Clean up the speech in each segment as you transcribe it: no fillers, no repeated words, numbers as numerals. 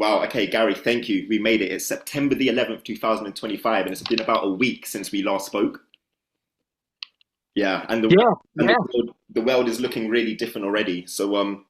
Wow. Okay, Gary, thank you. We made it. It's September the 11th, 2025, and it's been about a week since we last spoke. Yeah, and the Yeah, and yeah. the world is looking really different already. So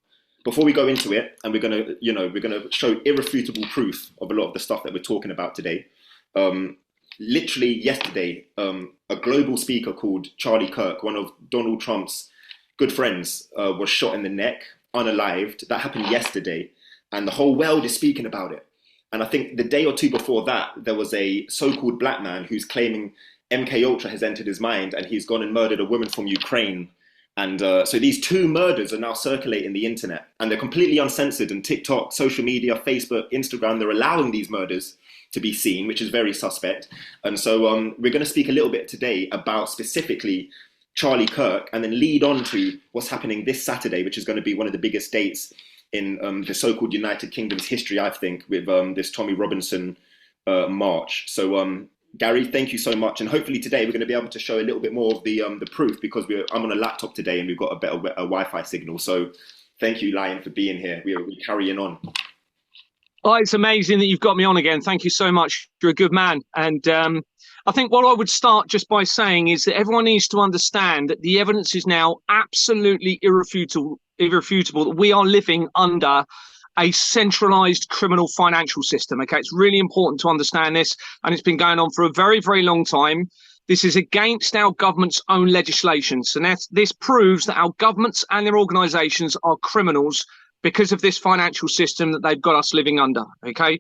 before we go into it, and we're gonna show irrefutable proof of a lot of the stuff that we're talking about today. Um, Literally yesterday, a global speaker called Charlie Kirk, one of Donald Trump's good friends, was shot in the neck, unalived. That happened yesterday, and the whole world is speaking about it. And I think the day or two before that, there was a so-called black man who's claiming MK Ultra has entered his mind, and he's gone and murdered a woman from Ukraine. And so these two murders are now circulating the internet, and they're completely uncensored. And TikTok, social media, Facebook, Instagram, they're allowing these murders to be seen, which is very suspect. And so we're going to speak a little bit today about specifically Charlie Kirk, and then lead on to what's happening this Saturday, which is going to be one of the biggest dates in the so-called United Kingdom's history, I think, with this Tommy Robinson march. So Gary, thank you so much, and hopefully today we're going to be able to show a little bit more of the proof, because I'm on a laptop today and we've got a better Wi-Fi signal. So thank you, Lion, for being here. We're carrying on. Oh, it's amazing that you've got me on again. Thank you so much. You're a good man. And I think what I would start just by saying is that everyone needs to understand that the evidence is now absolutely irrefutable that we are living under a centralised criminal financial system. Okay, it's really important to understand this, and it's been going on for a very, very long time. This is against our government's own legislation. So this proves that our governments and their organisations are criminals because of this financial system that they've got us living under, okay?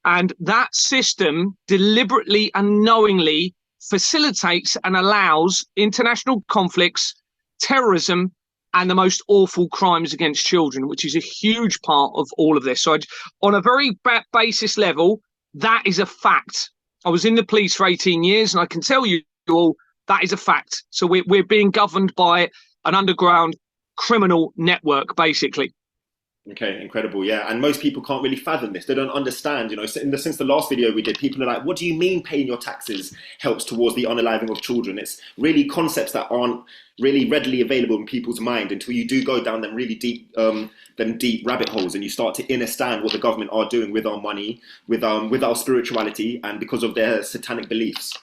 And that system deliberately and knowingly facilitates and allows international conflicts, terrorism, and the most awful crimes against children, which is a huge part of all of this. So on a very basis level, that is a fact. I was in the police for 18 years, and I can tell you all that is a fact. So we're being governed by an underground criminal network, basically. Okay, incredible. Yeah, and most people can't really fathom this. They don't understand. Since the last video we did, people are like, "What do you mean paying your taxes helps towards the unaliving of children?" It's really concepts that aren't really readily available in people's mind until you do go down them really deep rabbit holes, and you start to understand what the government are doing with our money, with our spirituality, and because of their satanic beliefs.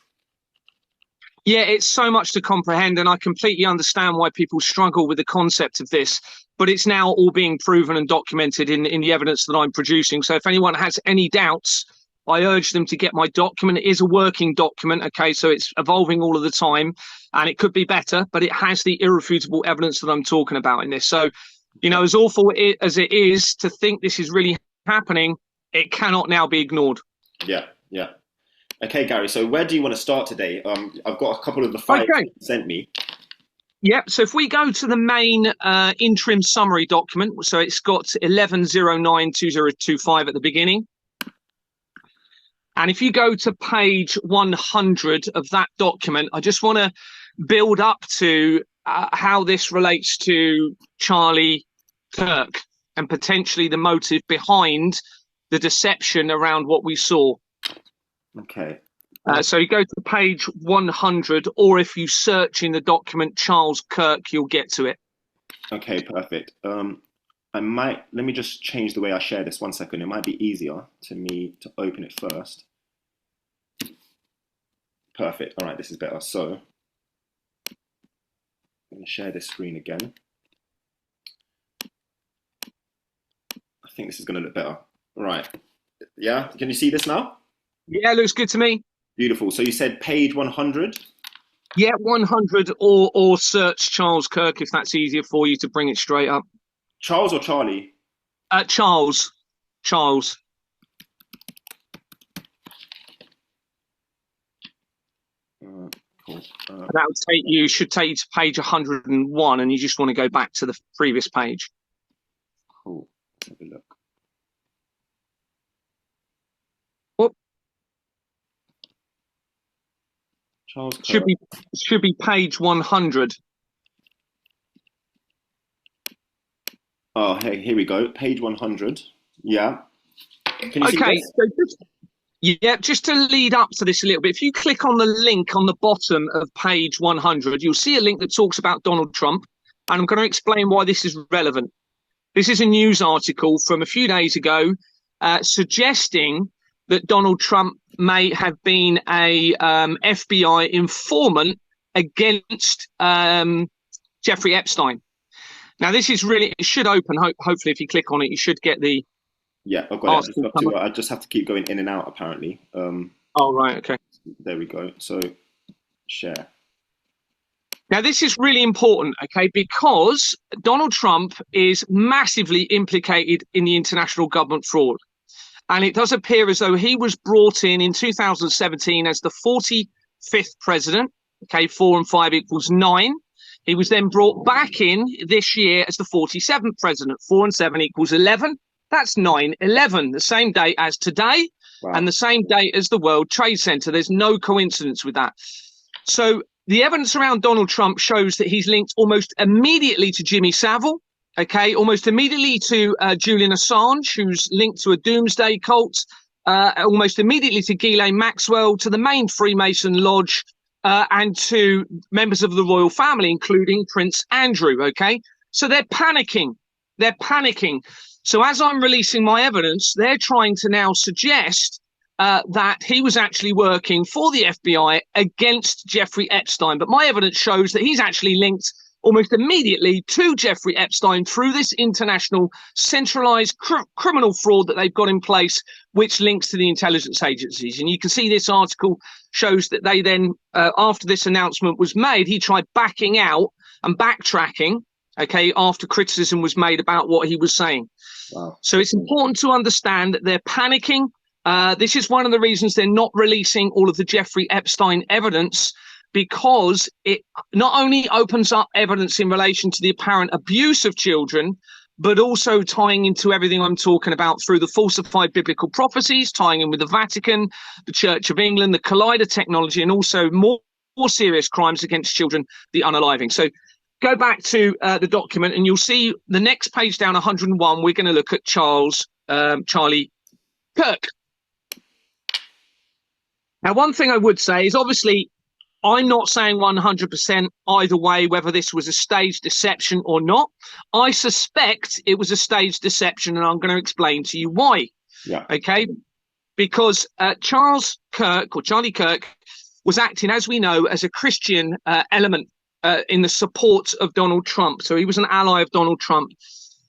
Yeah, it's so much to comprehend, and I completely understand why people struggle with the concept of this. But it's now all being proven and documented in the evidence that I'm producing. So if anyone has any doubts, I urge them to get my document. It is a working document, okay? So it's evolving all of the time, and it could be better, but it has the irrefutable evidence that I'm talking about in this. So, as awful as it is to think this is really happening, it cannot now be ignored. Yeah, yeah. Okay, Gary, so where do you want to start today? I've got a couple of the files you sent me. Yep. So if we go to the main interim summary document, so it's got 11092025 at the beginning. And if you go to page 100 of that document, I just want to build up to how this relates to Charlie Kirk and potentially the motive behind the deception around what we saw. Okay. So you go to page 100, or if you search in the document Charles Kirk, you'll get to it. Okay, perfect. Let me just change the way I share this 1 second. It might be easier to me to open it first. Perfect. All right, this is better. So I'm going to share this screen again. I think this is going to look better. All right. Yeah, can you see this now? Yeah, looks good to me. Beautiful. So you said page 100? Yeah, 100, or search Charles Kirk if that's easier for you to bring it straight up. Charles or Charlie? Charles. Cool. That should take you to page 101, and you just want to go back to the previous page. Cool. Let's have a look. Charles Kirk. Should be page 100. Oh, hey, here we go. Page 100. Yeah. Can you see this? So just to lead up to this a little bit, if you click on the link on the bottom of page 100, you'll see a link that talks about Donald Trump, and I'm going to explain why this is relevant. This is a news article from a few days ago suggesting that Donald Trump may have been a FBI informant against Jeffrey Epstein. Now, this is really, it should open, hopefully if you click on it, you should get the Yeah, I've got it. I just have to keep going in and out, apparently. Oh, right, okay. There we go. So, share. Now, this is really important, okay, because Donald Trump is massively implicated in the international government fraud. And it does appear as though he was brought in 2017 as the 45th president. Okay, 4 and 5 equals 9. He was then brought back in this year as the 47th president. 4 and 7 equals 11. That's 9/11, the same date as today. Wow. And the same date as the World Trade Center. There's no coincidence with that. So the evidence around Donald Trump shows that he's linked almost immediately to Jimmy Savile. Okay, almost immediately to Julian Assange, who's linked to a doomsday cult, almost immediately to Ghislaine Maxwell, to the main Freemason Lodge, and to members of the royal family, including Prince Andrew. Okay, so they're panicking. They're panicking. So as I'm releasing my evidence, they're trying to now suggest that he was actually working for the FBI against Jeffrey Epstein. But my evidence shows that he's actually linked almost immediately to Jeffrey Epstein through this international centralized criminal fraud that they've got in place, which links to the intelligence agencies. And you can see this article shows that they then, after this announcement was made, he tried backing out and backtracking, okay, after criticism was made about what he was saying. Wow. So it's important to understand that they're panicking. This is one of the reasons they're not releasing all of the Jeffrey Epstein evidence, because it not only opens up evidence in relation to the apparent abuse of children, but also tying into everything I'm talking about through the falsified biblical prophecies, tying in with the Vatican, the Church of England, the collider technology, and also more serious crimes against children, the unaliving. So go back to the document and you'll see the next page down, 101, we're going to look at Charlie Kirk. Now, one thing I would say is obviously I'm not saying 100% either way, whether this was a staged deception or not. I suspect it was a staged deception, and I'm going to explain to you why. Yeah. Okay. Because Charlie Kirk was acting, as we know, as a Christian element in the support of Donald Trump. So he was an ally of Donald Trump.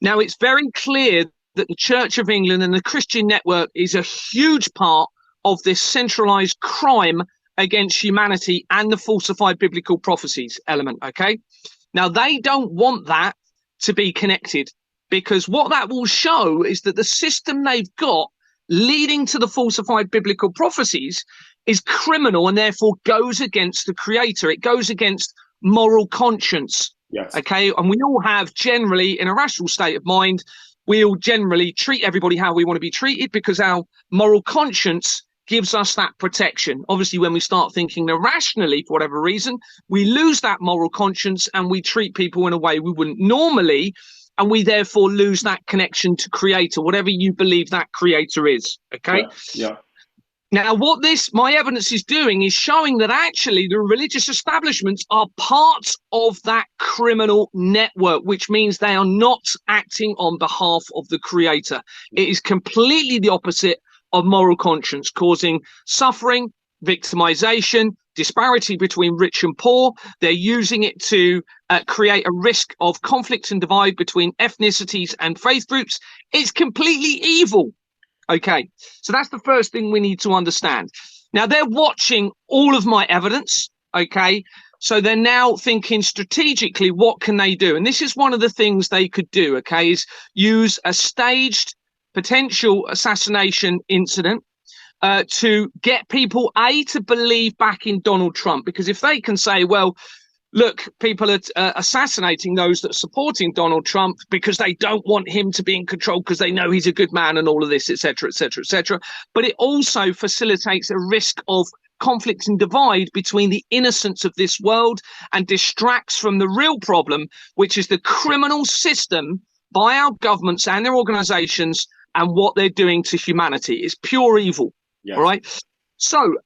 Now, it's very clear that the Church of England and the Christian network is a huge part of this centralized crime against humanity and the falsified biblical prophecies element, okay? Now, they don't want that to be connected, because what that will show is that the system they've got leading to the falsified biblical prophecies is criminal and therefore goes against the creator. It goes against moral conscience, yes. Okay? And we all have generally, in a rational state of mind, we all generally treat everybody how we want to be treated because our moral conscience gives us that protection. Obviously, when we start thinking irrationally for whatever reason, we lose that moral conscience and we treat people in a way we wouldn't normally, and we therefore lose that connection to creator, whatever you believe that creator is. Okay? Yeah. Now, what my evidence is doing is showing that actually the religious establishments are part of that criminal network, which means they are not acting on behalf of the creator. It is completely the opposite of moral conscience, causing suffering, victimization, disparity between rich and poor. They're using it to create a risk of conflict and divide between ethnicities and faith groups. It's completely evil. Okay, so that's the first thing we need to understand. Now, they're watching all of my evidence, okay? So they're now thinking strategically, what can they do? And this is one of the things they could do, okay, is use a staged potential assassination incident to get people, to believe back in Donald Trump. Because if they can say, well, look, people are assassinating those that are supporting Donald Trump because they don't want him to be in control because they know he's a good man and all of this, et cetera, et cetera, et cetera. But it also facilitates a risk of conflict and divide between the innocents of this world and distracts from the real problem, which is the criminal system by our governments and their organizations and what they're doing to humanity. Is pure evil. Yes. All right. So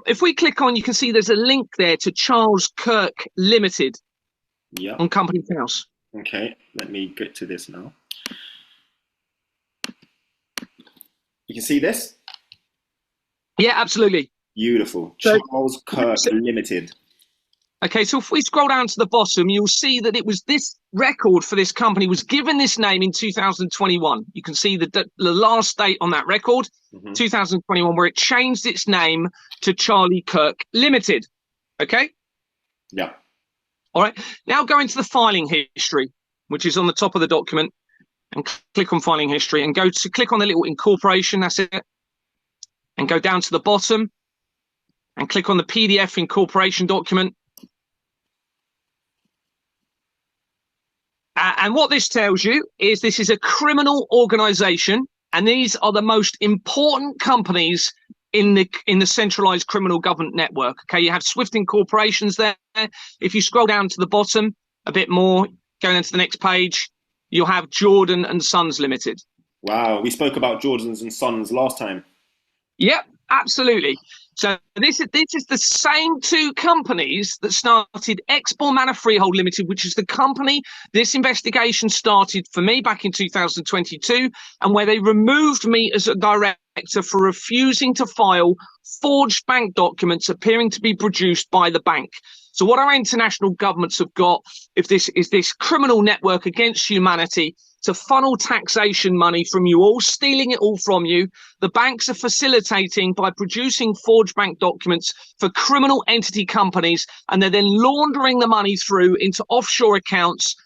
if we click on, you can see there's a link there to Charles Kirk Limited on Company's House. Okay, let me get to this now. You can see this? Yeah, absolutely. Beautiful. So, Charles Kirk Limited. Okay, so if we scroll down to the bottom, you'll see that it was this record for this company was given this name in 2021. You can see the last date on that record, 2021, where it changed its name to Charlie Kirk Limited. Okay? Yeah. All right. Now go into the filing history, which is on the top of the document, and click on filing history and click on the little incorporation. That's it. And go down to the bottom and click on the PDF incorporation document. And what this tells you is this is a criminal organization, and these are the most important companies in the centralized criminal government network. Okay, you have Swift incorporations there. If you scroll down to the bottom a bit more, going into the next page, you'll have Jordan and Sons Limited. Wow, we spoke about Jordans and Sons last time. Yep, absolutely. So this is the same two companies that started Export Manor Freehold Limited, which is the company this investigation started for me back in 2022, and where they removed me as a director for refusing to file forged bank documents appearing to be produced by the bank. So what our international governments have got, if this is this criminal network against humanity to funnel taxation money from you all, stealing it all from you. The banks are facilitating by producing forged bank documents for criminal entity companies, and they're then laundering the money through into offshore accounts,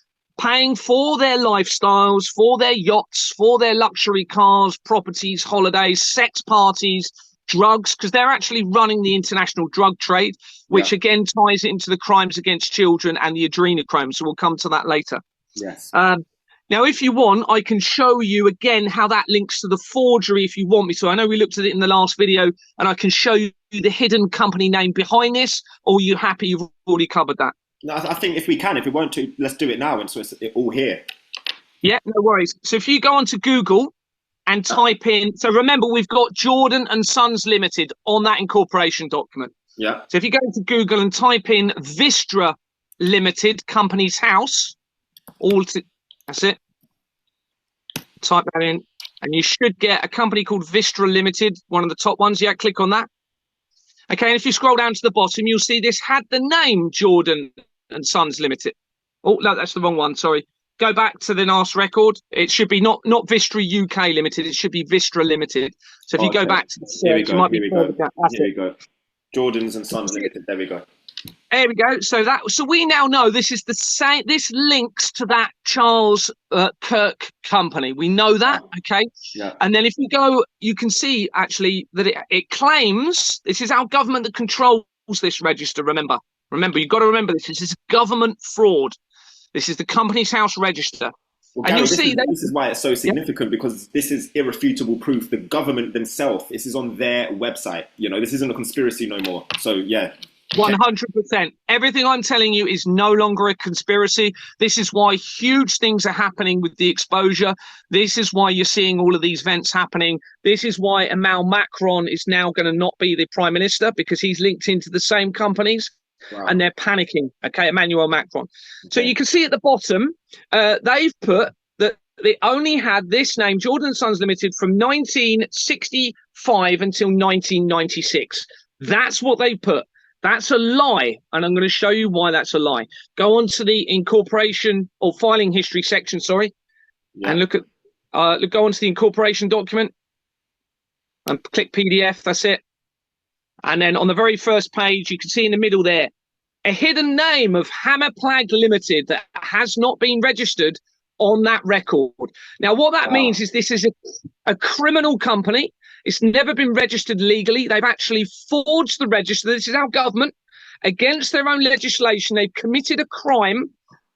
paying for their lifestyles, for their yachts, for their luxury cars, properties, holidays, sex parties, drugs, because they're actually running the international drug trade, which again ties into the crimes against children and the adrenochrome. So we'll come to that later. Yes. Now, if you want, I can show you again how that links to the forgery if you want me to. I know we looked at it in the last video, and I can show you the hidden company name behind this, or are you happy you've already covered that? No, I think if we want to, let's do it now, and so it's all here. Yeah, no worries. So if you go onto Google and type in, so remember, we've got Jordan and Sons Limited on that incorporation document. Yeah. So if you go into Google and type in Vistra Limited, Company's House, that's it. Type that in, and you should get a company called Vistra Limited, one of the top ones. Yeah, click on that. Okay, and if you scroll down to the bottom, you'll see this had the name Jordan and Sons Limited. Oh, no, that's the wrong one. Sorry. Go back to the last record. It should be not Vistra UK Limited. It should be Vistra Limited. So if you go back to the search, you might be Here we go. Jordans and Sons Limited. There we go. There we go. So we now know this is the same. This links to that Charles Kirk company. We know that, okay? Yeah. And then if you go, you can see actually that it claims this is our government that controls this register. Remember, you've got to remember this. This is government fraud. This is the Company's House register. Well, and Gary, you'll this is why it's so significant, because this is irrefutable proof. The government themselves, this is on their website. You know, this isn't a conspiracy no more. So, yeah. 100%. Everything I'm telling you is no longer a conspiracy. This is why huge things are happening with the exposure. This is why you're seeing all of these events happening. This is why Emmanuel Macron is now going to not be the prime minister, because he's linked into the same companies. Wow. And they're panicking. Okay, Emmanuel Macron. Okay. So you can see at the bottom, they've put that they only had this name, Jordan Sons Limited, from 1965 until 1996. That's what they put. That's a lie, and I'm going to show you why that's a lie. Go on to the incorporation or filing history section, and look at go on to the incorporation document and click PDF. That's it. And then on the very first page, you can see in the middle there a hidden name of Hammerplag Limited that has not been registered on that record. Now, what that means is this is a criminal company. It's never been registered legally. They've actually forged the register. This is our government. Against their own legislation, they've committed a crime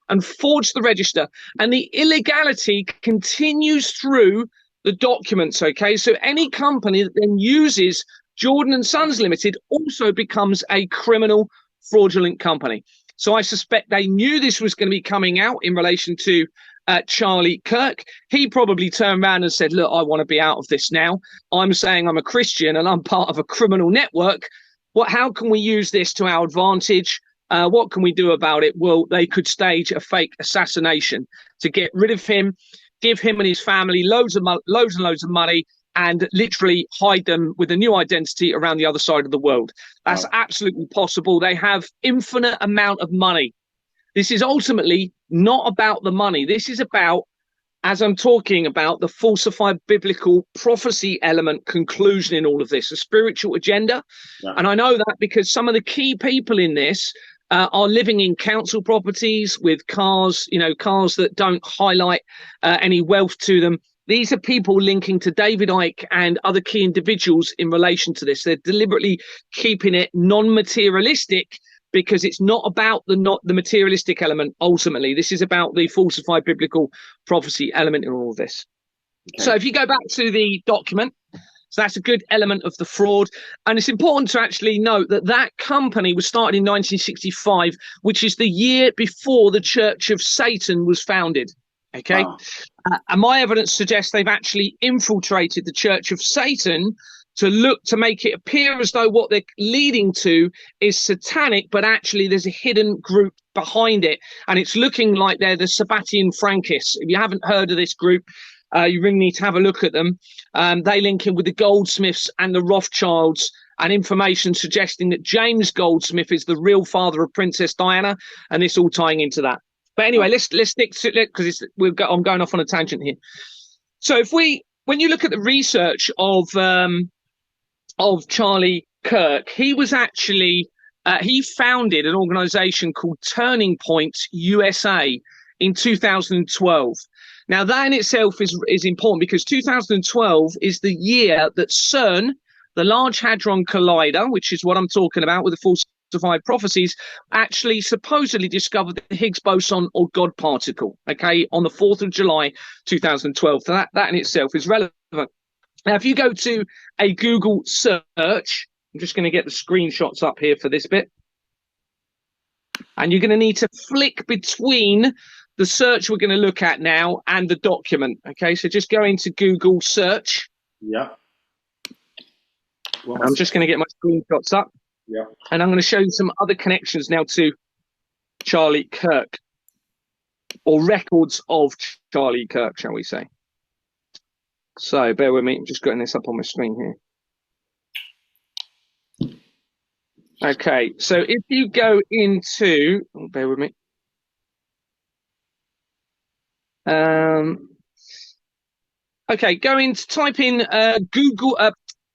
and forged the register. And the illegality continues through the documents, okay? So any company that then uses Jordan and Sons Limited also becomes a criminal fraudulent company. So I suspect they knew this was going to be coming out in relation to Charlie Kirk. He probably turned around and said, look, I want to be out of this now. I'm saying I'm a Christian and I'm part of a criminal network. How can we use this to our advantage? What can we do about it? Well, they could stage a fake assassination to get rid of him, give him and his family loads and loads of money, and literally hide them with a new identity around the other side of the world. That's absolutely possible. They have infinite amount of money. This is ultimately not about the money. This is about, as I'm talking about, the falsified biblical prophecy element conclusion in all of this, a spiritual agenda. Yeah. And I know that because some of the key people in this are living in council properties with cars, cars that don't highlight any wealth to them. These are people linking to David Icke and other key individuals in relation to this. They're deliberately keeping it non-materialistic because it's not about the materialistic element. Ultimately, this is about the falsified biblical prophecy element in all of this. Okay. So if you go back to the document, so that's a good element of the fraud. And it's important to actually note that that company was started in 1965, which is the year before the Church of Satan was founded. Okay. Wow. And my evidence suggests they've actually infiltrated the Church of Satan to look to make it appear as though what they're leading to is satanic, but actually there's a hidden group behind it. And it's looking like they're the Sabbatian Frankists. If you haven't heard of this group, you really need to have a look at them. They link in with the Goldsmiths and the Rothschilds, and information suggesting that James Goldsmith is the real father of Princess Diana, and this all tying into that. But anyway, let's stick to it because I'm going off on a tangent here. So when you look at the research of Charlie Kirk, he was actually he founded an organization called Turning Point USA in 2012. Now that in itself is important because 2012 is the year that CERN, the Large Hadron Collider, which is what I'm talking about with the falsified prophecies, actually supposedly discovered the Higgs boson or God particle, okay, on the 4th of July 2012. So that in itself is relevant. Now, if you go to a Google search, I'm just going to get the screenshots up here for this bit. And you're going to need to flick between the search we're going to look at now and the document. Okay, so just go into Google search. Yeah. I'm just going to get my screenshots up. Yeah. And I'm going to show you some other connections now to Charlie Kirk, or records of Charlie Kirk, shall we say. So bear with me, I'm just getting this up on my screen here. Okay, so if you go into, bear with me. Okay, go in, type in Google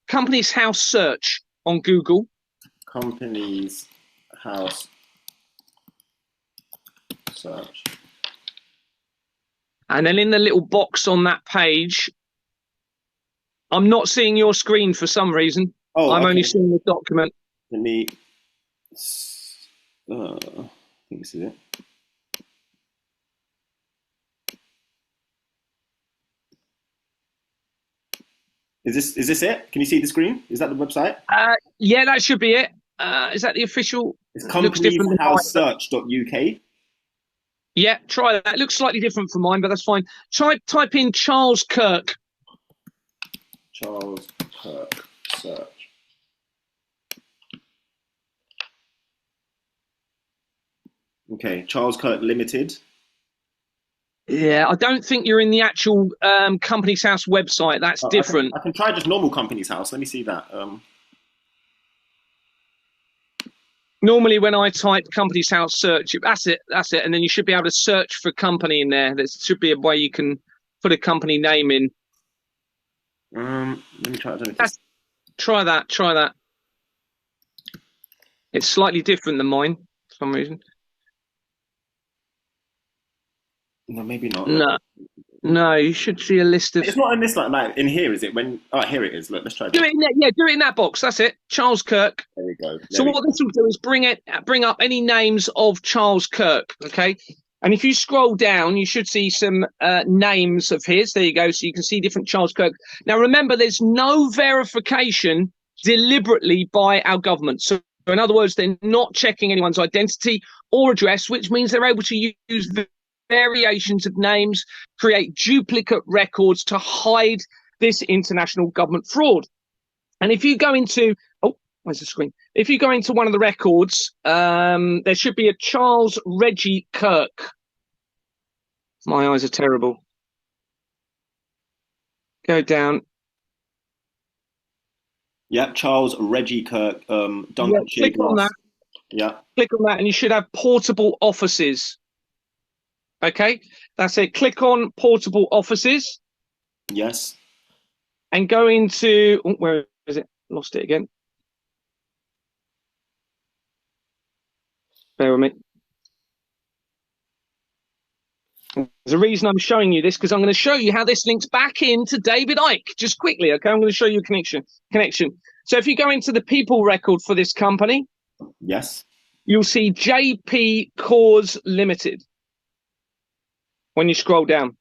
Companies House search on Google. Companies House search. And then in the little box on that page, I'm not seeing your screen for some reason. Oh, I'm only seeing the document. Let me. I think this is it. Is this it? Can you see the screen? Is that the website? Yeah, that should be it. Is that the official? It's companieshousesearch.uk. Yeah, try that. It looks slightly different from mine, but that's fine. Type in Charles Kirk. Charles Kirk search. Okay, Charles Kirk Limited. Yeah, I don't think you're in the actual Companies House website. That's different. I can try just normal Companies House. Let me see that. Normally, when I type Companies House search, that's it, and then you should be able to search for company in there. There should be a way you can put a company name in. Let me try it. Try that. It's slightly different than mine for some reason. No, maybe not. No, you should see a list of. It's not in this like in here, is it? Here it is. Look, let's try. Do it in that box. That's it. Charles Kirk. There we go. So what this will do is bring up any names of Charles Kirk. Okay, and if you scroll down, you should see some names of his. There you go. So you can see different Charles Kirk. Now remember, there's no verification deliberately by our government. So in other words, they're not checking anyone's identity or address, which means they're able to use variations of names, create duplicate records to hide this international government fraud. And if you go into, where's the screen? If you go into one of the records, there should be a Charles Reggie Kirk. My eyes are terrible. Go down. Yeah, Charles Reggie Kirk, Yeah, Duncan click on that. Glass. Yeah. Click on that, and you should have portable offices. Okay, that's it. Click on portable offices Yes. and go into, oh, where is it? Lost it again. Bear with me. There's a reason I'm showing you this, because I'm going to show you how this links back into David Icke just quickly. Okay, I'm going to show you a connection. So if you go into the people record for this company, Yes. you'll see JP Cores Limited when you scroll down.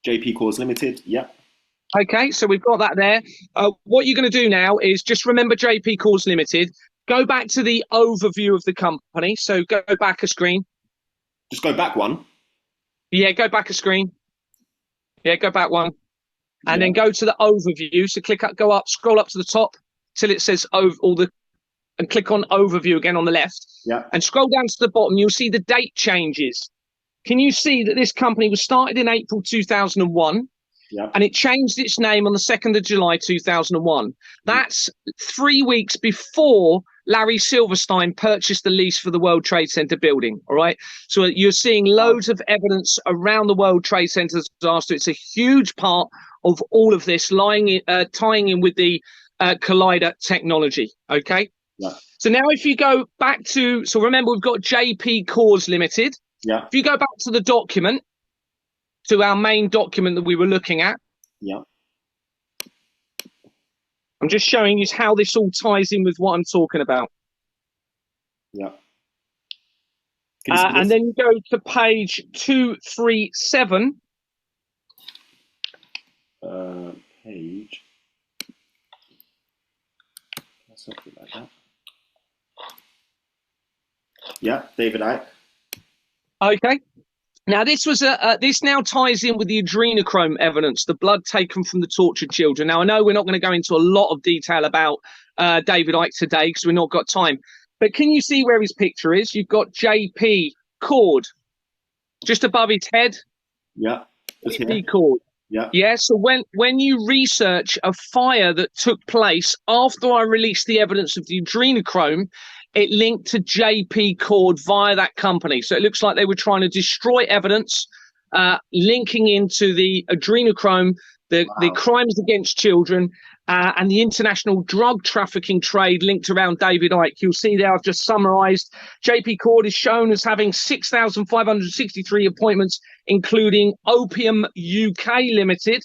JP Cores Limited. Yeah. Okay, so we've got that there. What you're going to do now is just remember JP Cores Limited. Go back to the overview of the company. So go back a screen. Just go back one. Yeah, go back a screen. Yeah, go back one. And then go to the overview. So go up, scroll up to the top till it says and click on overview again on the left. Yeah. And scroll down to the bottom. You'll see the date changes. Can you see that this company was started in April 2001? Yeah. And it changed its name on the 2nd of July 2001. That's 3 weeks before Larry Silverstein purchased the lease for the World Trade Center building. All right. So you're seeing loads of evidence around the World Trade Center disaster. It's a huge part of all of this tying in with the Collider technology. Okay. Yeah. So now if you go back to, so remember, we've got JP Cores Limited. Yeah. If you go back to the document, to our main document that we were looking at. Yeah. I'm just showing you how this all ties in with what I'm talking about. Yeah. And then you go to page 237. Page. Something like that. Yeah, David Icke. Okay. Now, this now ties in with the adrenochrome evidence, the blood taken from the tortured children. Now, I know we're not going to go into a lot of detail about David Icke today because we've not got time. But can you see where his picture is? You've got JP Cord just above his head. Yeah. JP Cord. Yeah. Yeah. So when you research a fire that took place after I released the evidence of the adrenochrome, it linked to JP Cord via that company. So it looks like they were trying to destroy evidence, linking into the adrenochrome, the crimes against children, and the international drug trafficking trade linked around David Icke. You'll see there I've just summarized. JP Cord is shown as having 6,563 appointments, including Opium UK Limited,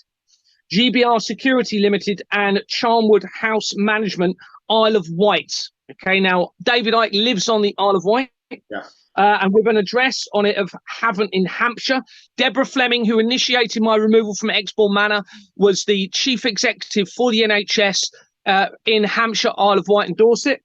GBR Security Limited, and Charnwood House Management, Isle of Wight. Okay, now David Icke lives on the Isle of Wight, and with an address on it of Havant in Hampshire. Deborah Fleming, who initiated my removal from Exbourne Manor, was the chief executive for the NHS in Hampshire, Isle of Wight and Dorset.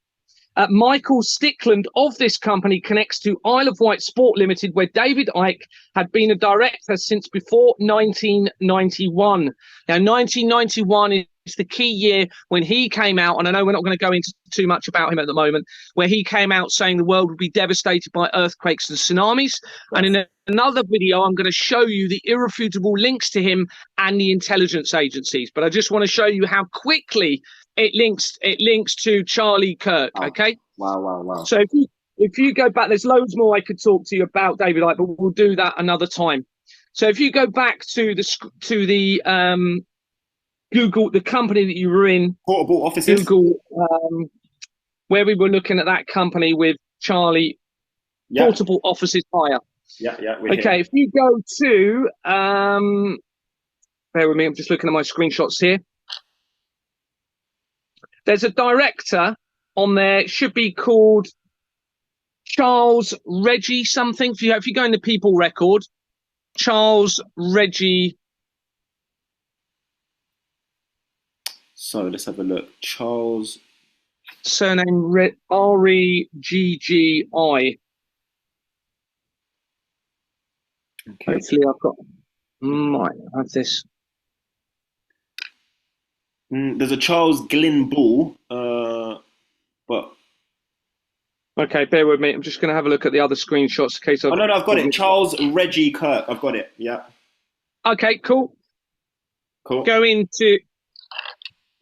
Michael Stickland of this company connects to Isle of Wight Sport Limited, where David Icke had been a director since before 1991. Now, 1991 is the key year when he came out, and I know we're not going to go into too much about him at the moment, where he came out saying the world would be devastated by earthquakes and tsunamis. And in another video, I'm going to show you the irrefutable links to him and the intelligence agencies. But I just want to show you how quickly it links to Charlie Kirk. Okay. Wow. So if you go back, there's loads more I could talk to you about David Icke, but we'll do that another time. So if you go back to the Google, the company that you were in, portable offices. Google, where we were looking at that company with Charlie, portable offices hire. Yeah. Okay, if you go to, bear with me, I'm just looking at my screenshots here. There's a director on there, should be called Charles Reggie something. If you go in the people record, Charles Reggie. So let's have a look. Charles. Surname Regggi. Okay. Hopefully might have this. There's a Charles Glynn Ball, but... Okay, bear with me. I'm just going to have a look at the other screenshots in case no, I've got it. Charles Reggie Kirk. I've got it, yeah. Okay, cool. Cool. Go into,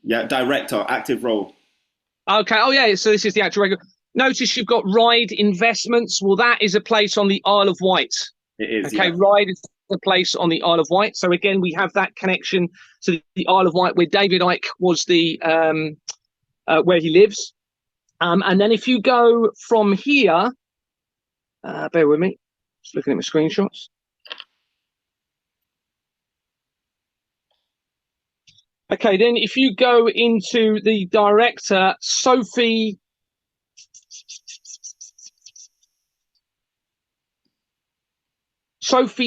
Yeah, director, active role. okay, oh yeah, so this is the actual regular. Notice you've got Ride Investments. Well, that is a place on the Isle of Wight. It is, Okay, yeah. Ride is a place on the Isle of Wight. So again, we have that connection to the Isle of Wight where David Icke was the where he lives. And then if you go from here, bear with me, just looking at my screenshots. Okay, then if you go into the director, Sophie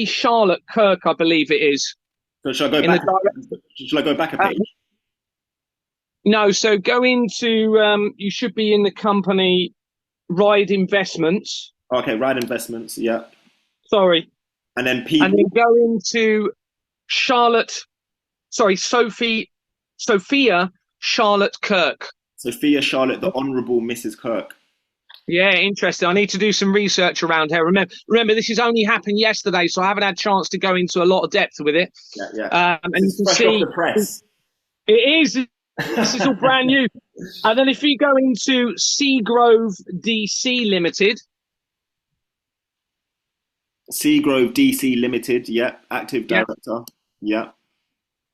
Charlotte Kirk, I believe it is. So should I go back? Should I go back a page? No, so go into, you should be in the company Ride Investments. Okay, Ride Investments, yeah. Sorry. And then people. And then go into Sophia Charlotte Kirk. Sophia Charlotte, the Honourable Mrs. Kirk. Yeah, interesting. I need to do some research around her. Remember, this has only happened yesterday, so I haven't had a chance to go into a lot of depth with it. Yeah. And you can fresh see off the press. it is. This is all brand new. And then if you go into Seagrove DC Limited. Seagrove DC Limited, yeah. Active director, yeah.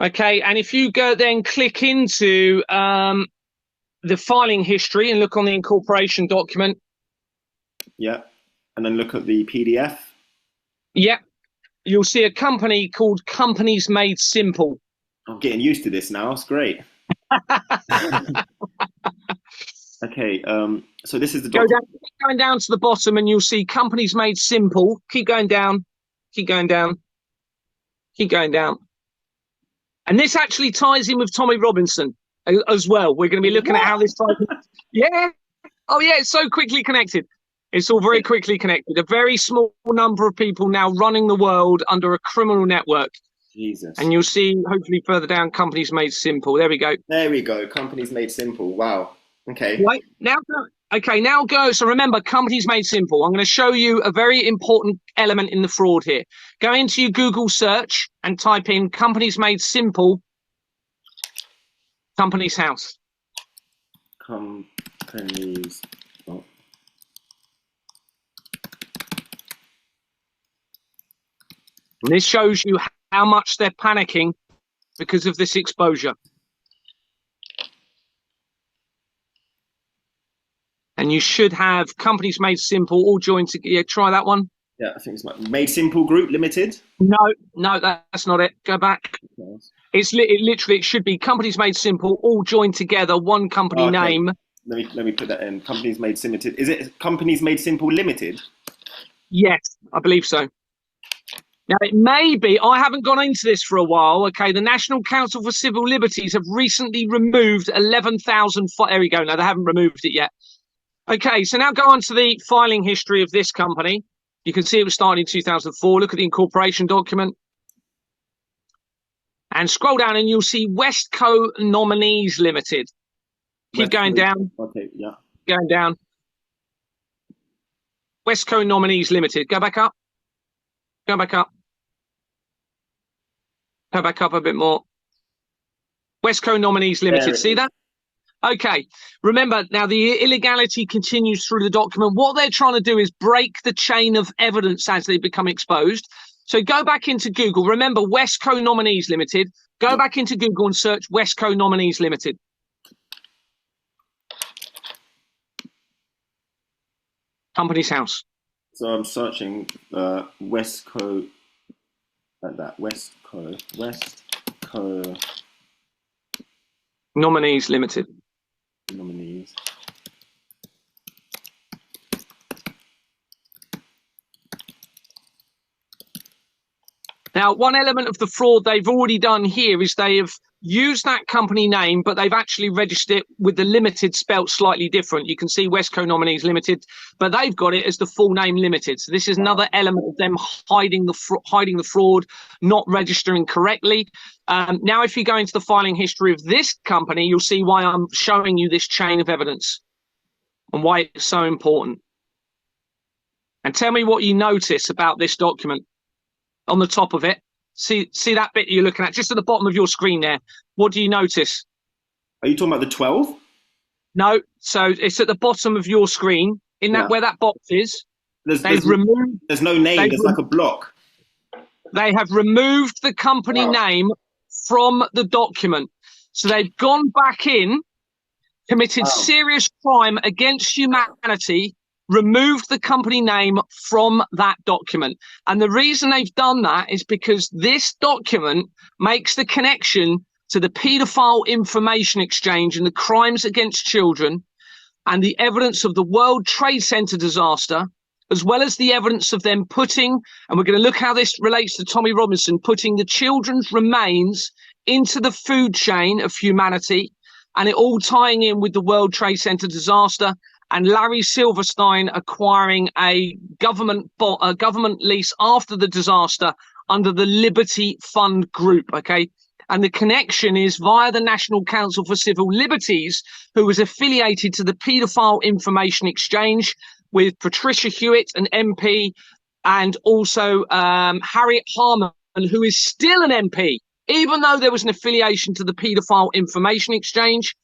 Okay, and if you go then click into the filing history and look on the incorporation document. Yeah, and then look at the PDF. Yeah, you'll see a company called Companies Made Simple. I'm getting used to this now. It's great. Okay, so this is the document. Keep going down to the bottom and you'll see Companies Made Simple. Keep going down. Keep going down. Keep going down. And this actually ties in with Tommy Robinson as well. We're going to be looking at how this ties in. Yeah. Oh, yeah, it's so quickly connected. It's all very quickly connected. A very small number of people now running the world under a criminal network. Jesus. And you'll see, hopefully, further down, Companies Made Simple. There we go. There we go. Companies Made Simple. Wow. Okay. Right. Now go. So remember, Companies Made Simple. I'm going to show you a very important element in the fraud here. Go into your Google search and type in Companies Made Simple, Companies House. Companies. Oh. And this shows you how much they're panicking because of this exposure. And you should have Companies Made Simple all joined together. Yeah, try that one. Yeah, I think it's Made Simple Group Limited. No, that's not it. Go back. Okay. It should be Companies Made Simple all joined together, one company name. Let me put that in. Companies Made Limited. Is it Companies Made Simple Limited? Yes, I believe so. Now, it may be, I haven't gone into this for a while, okay, the National Council for Civil Liberties have recently removed 11,000, there we go, no, they haven't removed it yet. Okay, so now go on to the filing history of this company. You can see it was started in 2004. Look at the incorporation document. And scroll down and you'll see Westco Nominees Limited. Keep going down. Okay, yeah. Going down. Westco Nominees Limited. Go back up. Go back up. Go back up a bit more. Westco Nominees Limited. See that? Okay. Remember, now the illegality continues through the document. What they're trying to do is break the chain of evidence as they become exposed. So go back into Google. Remember, Westco Nominees Limited. Go back into Google and search Westco Nominees Limited. Company's House. So I'm searching Westco, like that. Westco Nominees Limited. Nominees. Now, one element of the fraud they've already done here is they have used that company name, but they've actually registered it with the limited spelt slightly different. You can see Westco Nominees Limited, but they've got it as the full name Limited. So this is another element of them hiding the fraud, not registering correctly. Now, if you go into the filing history of this company, you'll see why I'm showing you this chain of evidence and why it's so important. And tell me what you notice about this document. On the top of it, See that bit you're looking at just at the bottom of your screen there. What do you notice? Are you talking about the 12? No, so it's at the bottom of your screen. In that where that box is, there's no name. There's like a block. They have removed the company name from the document. So they've gone back in, committed serious crime against humanity, removed the company name from that document. And the reason they've done that is because this document makes the connection to the paedophile information exchange and the crimes against children and the evidence of the World Trade Center disaster, as well as the evidence of them putting, and we're going to look how this relates to Tommy Robinson, putting the children's remains into the food chain of humanity, and it all tying in with the World Trade Center disaster and Larry Silverstein acquiring a government lease after the disaster under the Liberty Fund Group, okay? And the connection is via the National Council for Civil Liberties, who was affiliated to the Paedophile Information Exchange with Patricia Hewitt, an MP, and also Harriet Harman, who is still an MP, even though there was an affiliation to the Paedophile Information Exchange.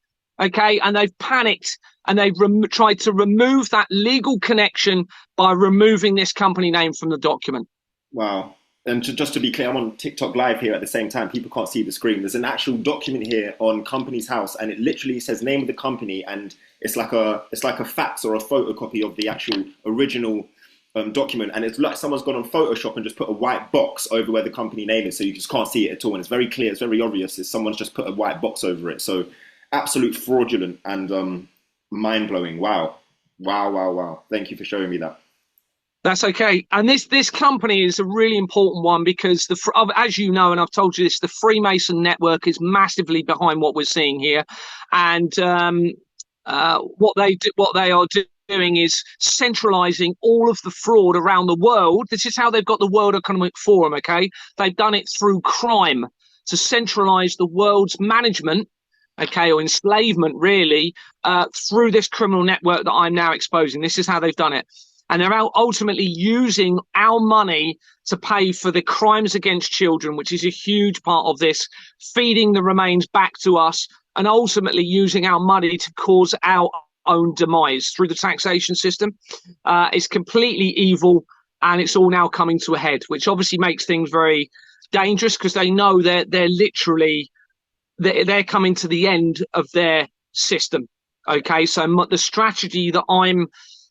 Okay, and they've panicked and they've tried to remove that legal connection by removing this company name from the document. Wow. And just to be clear, I'm on TikTok live here at the same time. People can't see the screen. There's an actual document here on Companies House, and it literally says name of the company, and it's like a fax or a photocopy of the actual original document. And it's like someone's gone on Photoshop and just put a white box over where the company name is, so you just can't see it at all. And it's very clear, it's very obvious. It's someone's just put a white box over it. So absolute fraudulent and mind-blowing. Wow. Thank you for showing me that. That's okay. And this company is a really important one because, as you know, and I've told you this, the Freemason network is massively behind what we're seeing here. And what they are doing is centralizing all of the fraud around the world. This is how they've got the World Economic Forum, okay? They've done it through crime to centralize the world's management, okay, or enslavement, really, through this criminal network that I'm now exposing. This is how they've done it. And they're ultimately using our money to pay for the crimes against children, which is a huge part of this, feeding the remains back to us, and ultimately using our money to cause our own demise through the taxation system. It's completely evil, and it's all now coming to a head, which obviously makes things very dangerous because they know they're coming to the end of their system. Okay, so the strategy that I'm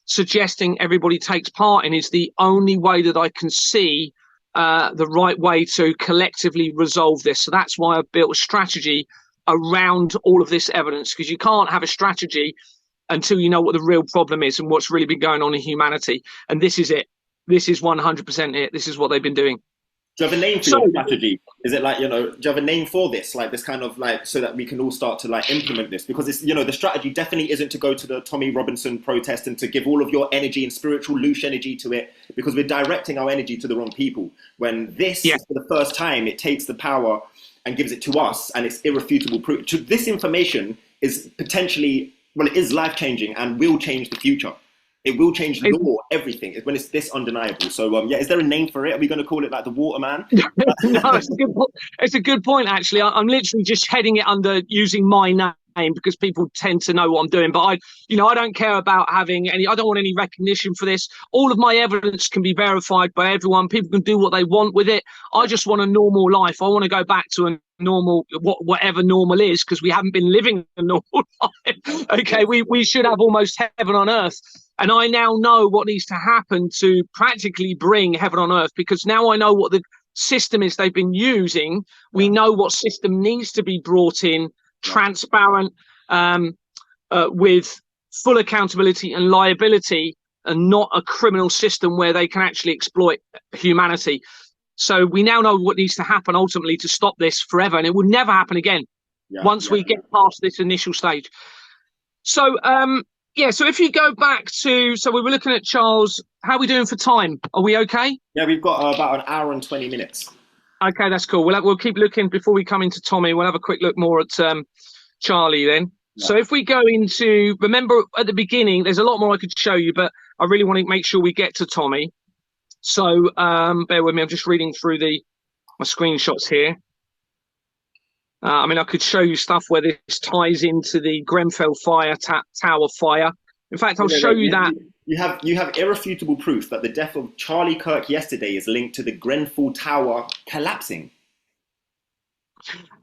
suggesting everybody takes part in is the only way that I can see the right way to collectively resolve this. So that's why I've built a strategy around all of this evidence, because you can't have a strategy until you know what the real problem is and what's really been going on in humanity. And this is it. This is 100% it. This is what they've been doing. Do you have a name for your strategy? Is it like, do you have a name for this? Like this kind of like, so that we can all start to like implement this? Because it's, the strategy definitely isn't to go to the Tommy Robinson protest and to give all of your energy and spiritual loose energy to it, because we're directing our energy to the wrong people. When this, is for the first time, it takes the power and gives it to us, and it's irrefutable proof. This information is potentially, well, it is life-changing and will change the future. It will change the law, everything, when it's this undeniable. So, is there a name for it? Are we going to call it like the Waterman? No, it's a good point, actually. I'm literally just heading it under using my name because people tend to know what I'm doing. But I don't care about having I don't want any recognition for this. All of my evidence can be verified by everyone. People can do what they want with it. I just want a normal life. I want to go back to a normal, whatever normal is, because we haven't been living a normal life. Okay, we should have almost heaven on earth. And I now know what needs to happen to practically bring heaven on earth, because now I know what the system is they've been using. We know what system needs to be brought in, transparent, with full accountability and liability, and not a criminal system where they can actually exploit humanity. So we now know what needs to happen ultimately to stop this forever, and it will never happen again once we get past this initial stage. So, so if you go back to, so we were looking at Charles, how are we doing for time? Are we okay? Yeah, we've got about an hour and 20 minutes. Okay, that's cool. We'll keep looking before we come into Tommy. We'll have a quick look more at Charlie then. Yeah. So if we go into, remember at the beginning, there's a lot more I could show you, but I really want to make sure we get to Tommy. So bear with me. I'm just reading through the my screenshots here. I mean, I could show you stuff where this ties into the Grenfell Tower fire. In fact, I'll show you that. You have irrefutable proof that the death of Charlie Kirk yesterday is linked to the Grenfell Tower collapsing.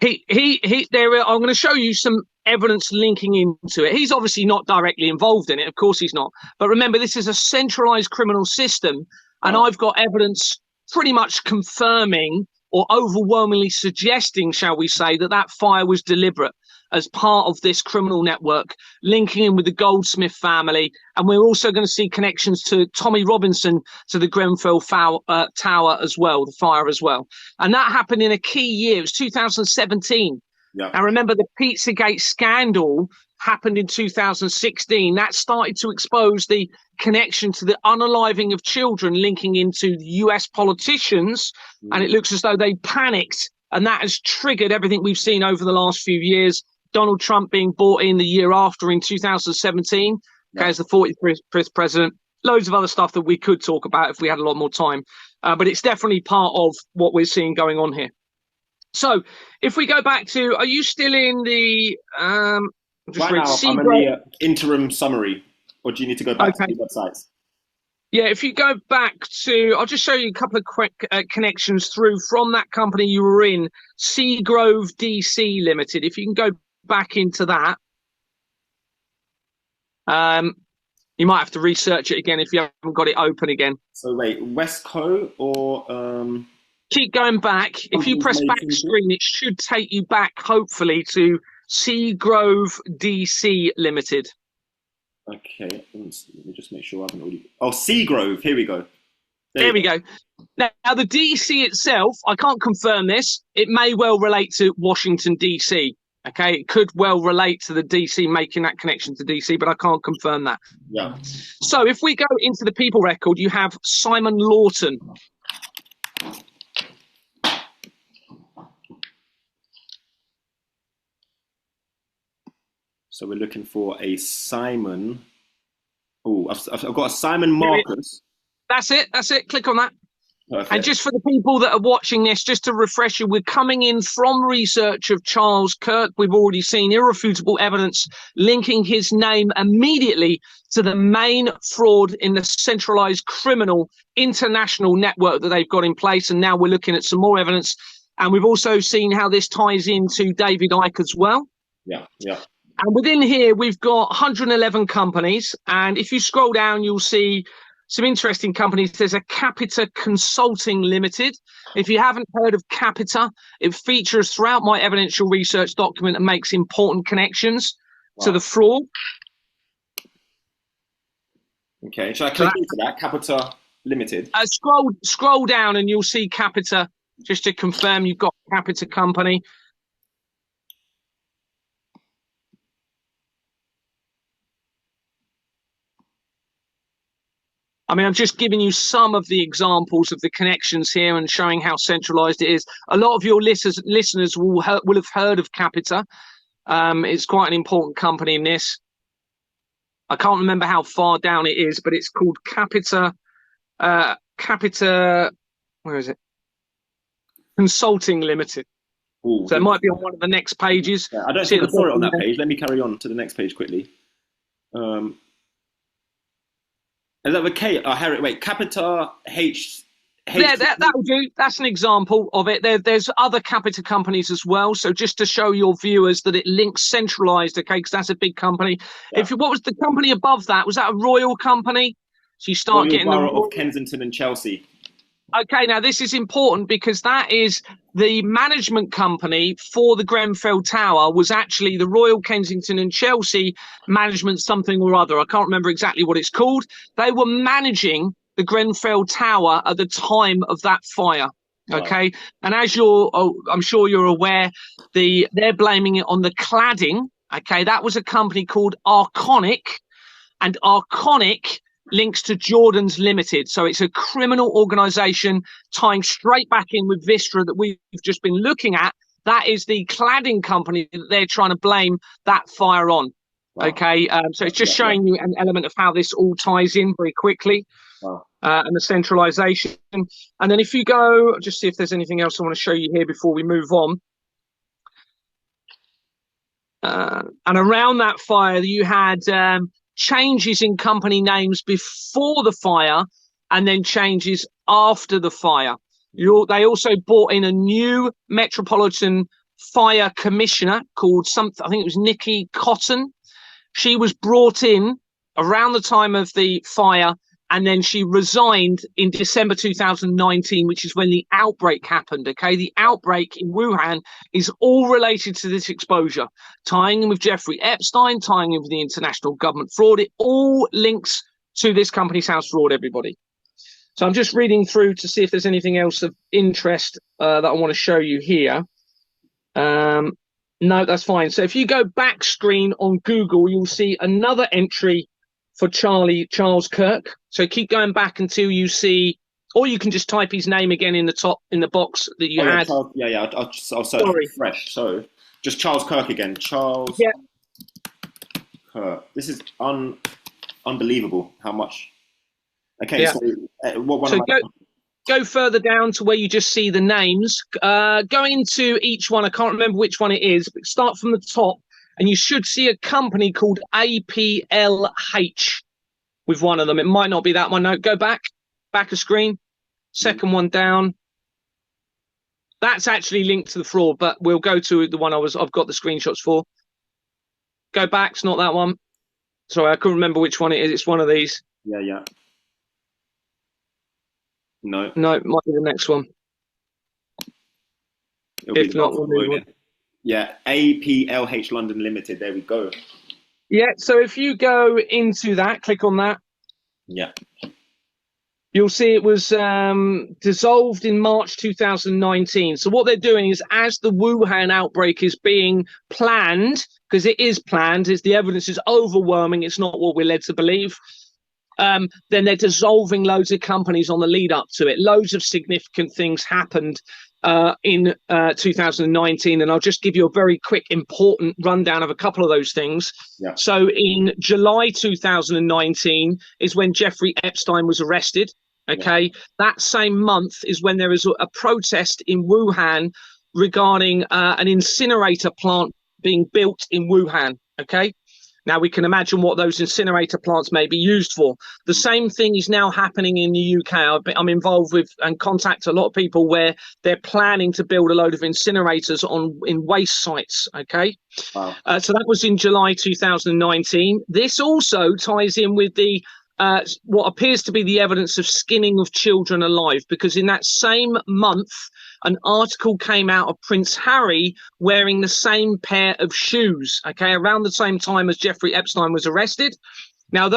I'm going to show you some evidence linking into it. He's obviously not directly involved in it. Of course he's not. But remember, this is a centralized criminal system. And I've got evidence pretty much confirming or overwhelmingly suggesting, shall we say, that that fire was deliberate as part of this criminal network, linking in with the Goldsmith family. And we're also going to see connections to Tommy Robinson, to the Grenfell Tower as well, the fire as well. And that happened in a key year. It was 2017. Yeah. And remember, the Pizzagate scandal happened in 2016. That started to expose the connection to the unaliving of children linking into the US politicians. And it looks as though they panicked. And that has triggered everything we've seen over the last few years. Donald Trump being brought in the year after in 2017 as the 45th president. Loads of other stuff that we could talk about if we had a lot more time. But it's definitely part of what we're seeing going on here. So if we go back to, are you still in the... right now, I'm in the interim summary. Or do you need to go back to the websites? Yeah, if you go back to, I'll just show you a couple of quick connections through from that company you were in, Seagrove DC Limited. If you can go back into that. You might have to research it again if you haven't got it open again. So wait, Westco or... Keep going back. If you press back screen, it should take you back, hopefully, to Seagrove DC Limited. Okay, let me just make sure I haven't already... Oh, Seagrove, here we go. There we go. Now, the DC itself, I can't confirm this. It may well relate to Washington, DC. Okay, it could well relate to the DC making that connection to DC, but I can't confirm that. Yeah. So if we go into the people record, you have Simon Lawton. So we're looking for a Simon. Oh, I've got a Simon Marcus. That's it. Click on that. Perfect. And just for the people that are watching this, just to refresh you, we're coming in from research of Charles Kirk. We've already seen irrefutable evidence linking his name immediately to the main fraud in the centralized criminal international network that they've got in place. And now we're looking at some more evidence. And we've also seen how this ties into David Icke as well. Yeah. And within here, we've got 111 companies. And if you scroll down, you'll see some interesting companies. There's a Capita Consulting Limited. If you haven't heard of Capita, it features throughout my evidential research document and makes important connections to the fraud. Okay, shall I click into that? Capita Limited. Scroll down and you'll see Capita, just to confirm you've got Capita Company. I mean, I'm just giving you some of the examples of the connections here and showing how centralized it is. A lot of your listeners will have heard of Capita. It's quite an important company in this. I can't remember how far down it is, but it's called Capita. Capita, where is it? Consulting Limited. Ooh, so it might be on one of the next pages. Yeah, I don't see I saw it on that page. Let me carry on to the next page quickly. Is that the K? Harry, wait, Capita H. Yeah, that'll do. That's an example of it. There's other Capita companies as well. So just to show your viewers that it links centralized, okay, because that's a big company. Yeah. What was the company above that? Was that a royal company? So you start getting the Borough of Kensington and Chelsea. Okay, now this is important because that is the management company for the Grenfell Tower was actually the Royal Kensington and Chelsea Management something or other. I can't remember exactly what it's called. They were managing the Grenfell Tower at the time of that fire. Okay, wow. And as I'm sure you're aware, they're blaming it on the cladding. Okay, that was a company called Arconic, and Arconic links to Jordan's Limited. So it's a criminal organization tying straight back in with Vistra that we've just been looking at. That is the cladding company that they're trying to blame that fire on. Wow. Okay, so it's just showing you an element of how this all ties in very quickly. Wow. and the centralisation. And then if you go, just see if there's anything else I want to show you here before we move on. And around that fire, you had changes in company names before the fire and then changes after the fire. They also brought in a new Metropolitan Fire Commissioner called something, I think it was Nikki Cotton. She was brought in around the time of the fire, and then she resigned in December 2019, which is when the outbreak happened. Okay, the outbreak in Wuhan is all related to this exposure, tying in with Jeffrey Epstein, tying in with the international government fraud. It all links to this company's house fraud, everybody. So I'm just reading through to see if there's anything else of interest that I want to show you here. No, that's fine. So if you go back screen on Google, you'll see another entry for Charles Kirk. So keep going back until you see, or you can just type his name again in the top, in the box that you had. I'll search refresh. So just Charles Kirk again. Charles Kirk. This is unbelievable how much. Okay, so go further down to where you just see the names. Going into each one, I can't remember which one it is, but start from the top, and you should see a company called APLH with one of them. It might not be that one. No, go back a screen. Second one down. That's actually linked to the fraud, but we'll go to the one I've got the screenshots for. Go back. It's not that one. Sorry, I couldn't remember which one it is. It's one of these. Yeah. No, it might be the next one. If not, we'll move on. Yeah, APLH London Limited. There we go. Yeah, so if you go into that, click on that. Yeah. You'll see it was dissolved in March 2019. So what they're doing is, as the Wuhan outbreak is being planned, because it is planned, the evidence is overwhelming, it's not what we're led to believe, then they're dissolving loads of companies on the lead up to it. Loads of significant things happened in 2019, and I'll just give you a very quick, important rundown of a couple of those things. Yeah. So in July 2019 is when Jeffrey Epstein was arrested. Okay, yeah. That same month is when there is a protest in Wuhan regarding an incinerator plant being built in Wuhan. Okay. Now, we can imagine what those incinerator plants may be used for. The same thing is now happening in the UK. I'm involved with and contact a lot of people where they're planning to build a load of incinerators in waste sites. Okay. Wow. So that was in July 2019. This also ties in with the what appears to be the evidence of skinning of children alive, because in that same month, an article came out of Prince Harry wearing the same pair of shoes, okay, around the same time as Jeffrey Epstein was arrested. Now,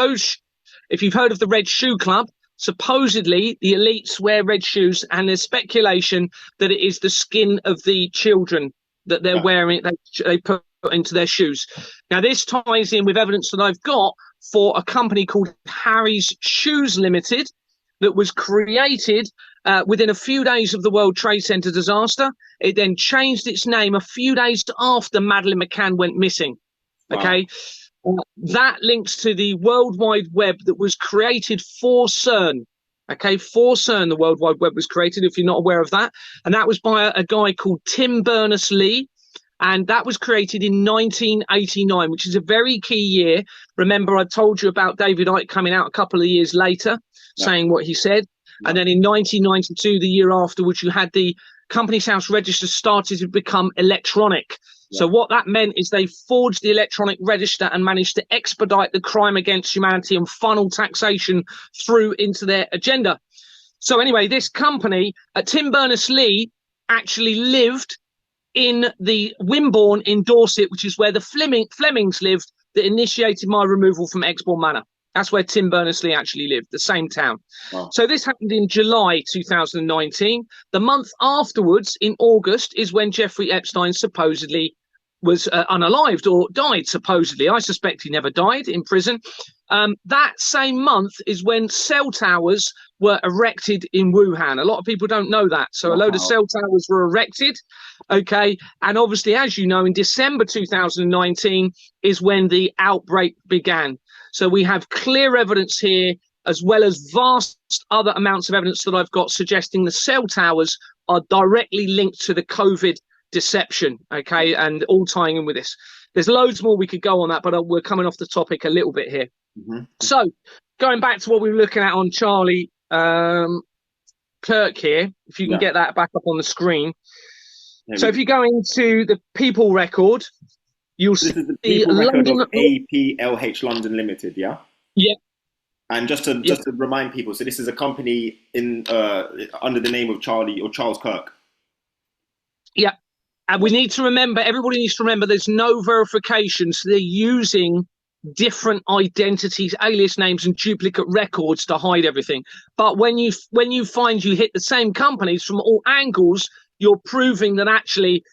if you've heard of the Red Shoe Club, supposedly the elites wear red shoes, and there's speculation that it is the skin of the children that they're wearing, they put into their shoes. Now, this ties in with evidence that I've got for a company called Harry's Shoes Limited that was created within a few days of the World Trade Center disaster. It then changed its name a few days after Madeleine McCann went missing. Wow. Okay. That links to the World Wide Web that was created for CERN. Okay, for CERN, the World Wide Web was created, if you're not aware of that. And that was by a guy called Tim Berners-Lee. And that was created in 1989, which is a very key year. Remember, I told you about David Icke coming out a couple of years later, saying what he said. And then in 1992, the year afterwards, you had the Companies House Register started to become electronic. So what that meant is they forged the electronic register and managed to expedite the crime against humanity and funnel taxation through into their agenda. So anyway, this company, Tim Berners-Lee, actually lived in the Wimborne in Dorset, which is where the Flemings lived that initiated my removal from Exbourne Manor. That's where Tim Berners-Lee actually lived, the same town. Wow. So this happened in July 2019. The month afterwards, in August, is when Jeffrey Epstein supposedly was unalived or died, supposedly. I suspect he never died in prison. That same month is when cell towers were erected in Wuhan. A lot of people don't know that. So a load of cell towers were erected. Okay. And obviously, as you know, in December 2019 is when the outbreak began. So we have clear evidence here as well as vast other amounts of evidence that I've got suggesting the cell towers are directly linked to the COVID deception, okay, and all tying in with this. There's loads more we could go on that, but we're coming off the topic a little bit here. So going back to what we were looking at on Charlie Kirk here, if you can get that back up on the screen. So if you go into the people record, you'll see the people record of APLH London Limited, yeah? Yeah. And just to remind people, so this is a company in under the name of Charles Kirk. Yeah. And we need to remember, everybody needs to remember, there's no verification. So they're using different identities, alias names, and duplicate records to hide everything. But when you find you hit the same companies from all angles, you're proving that actually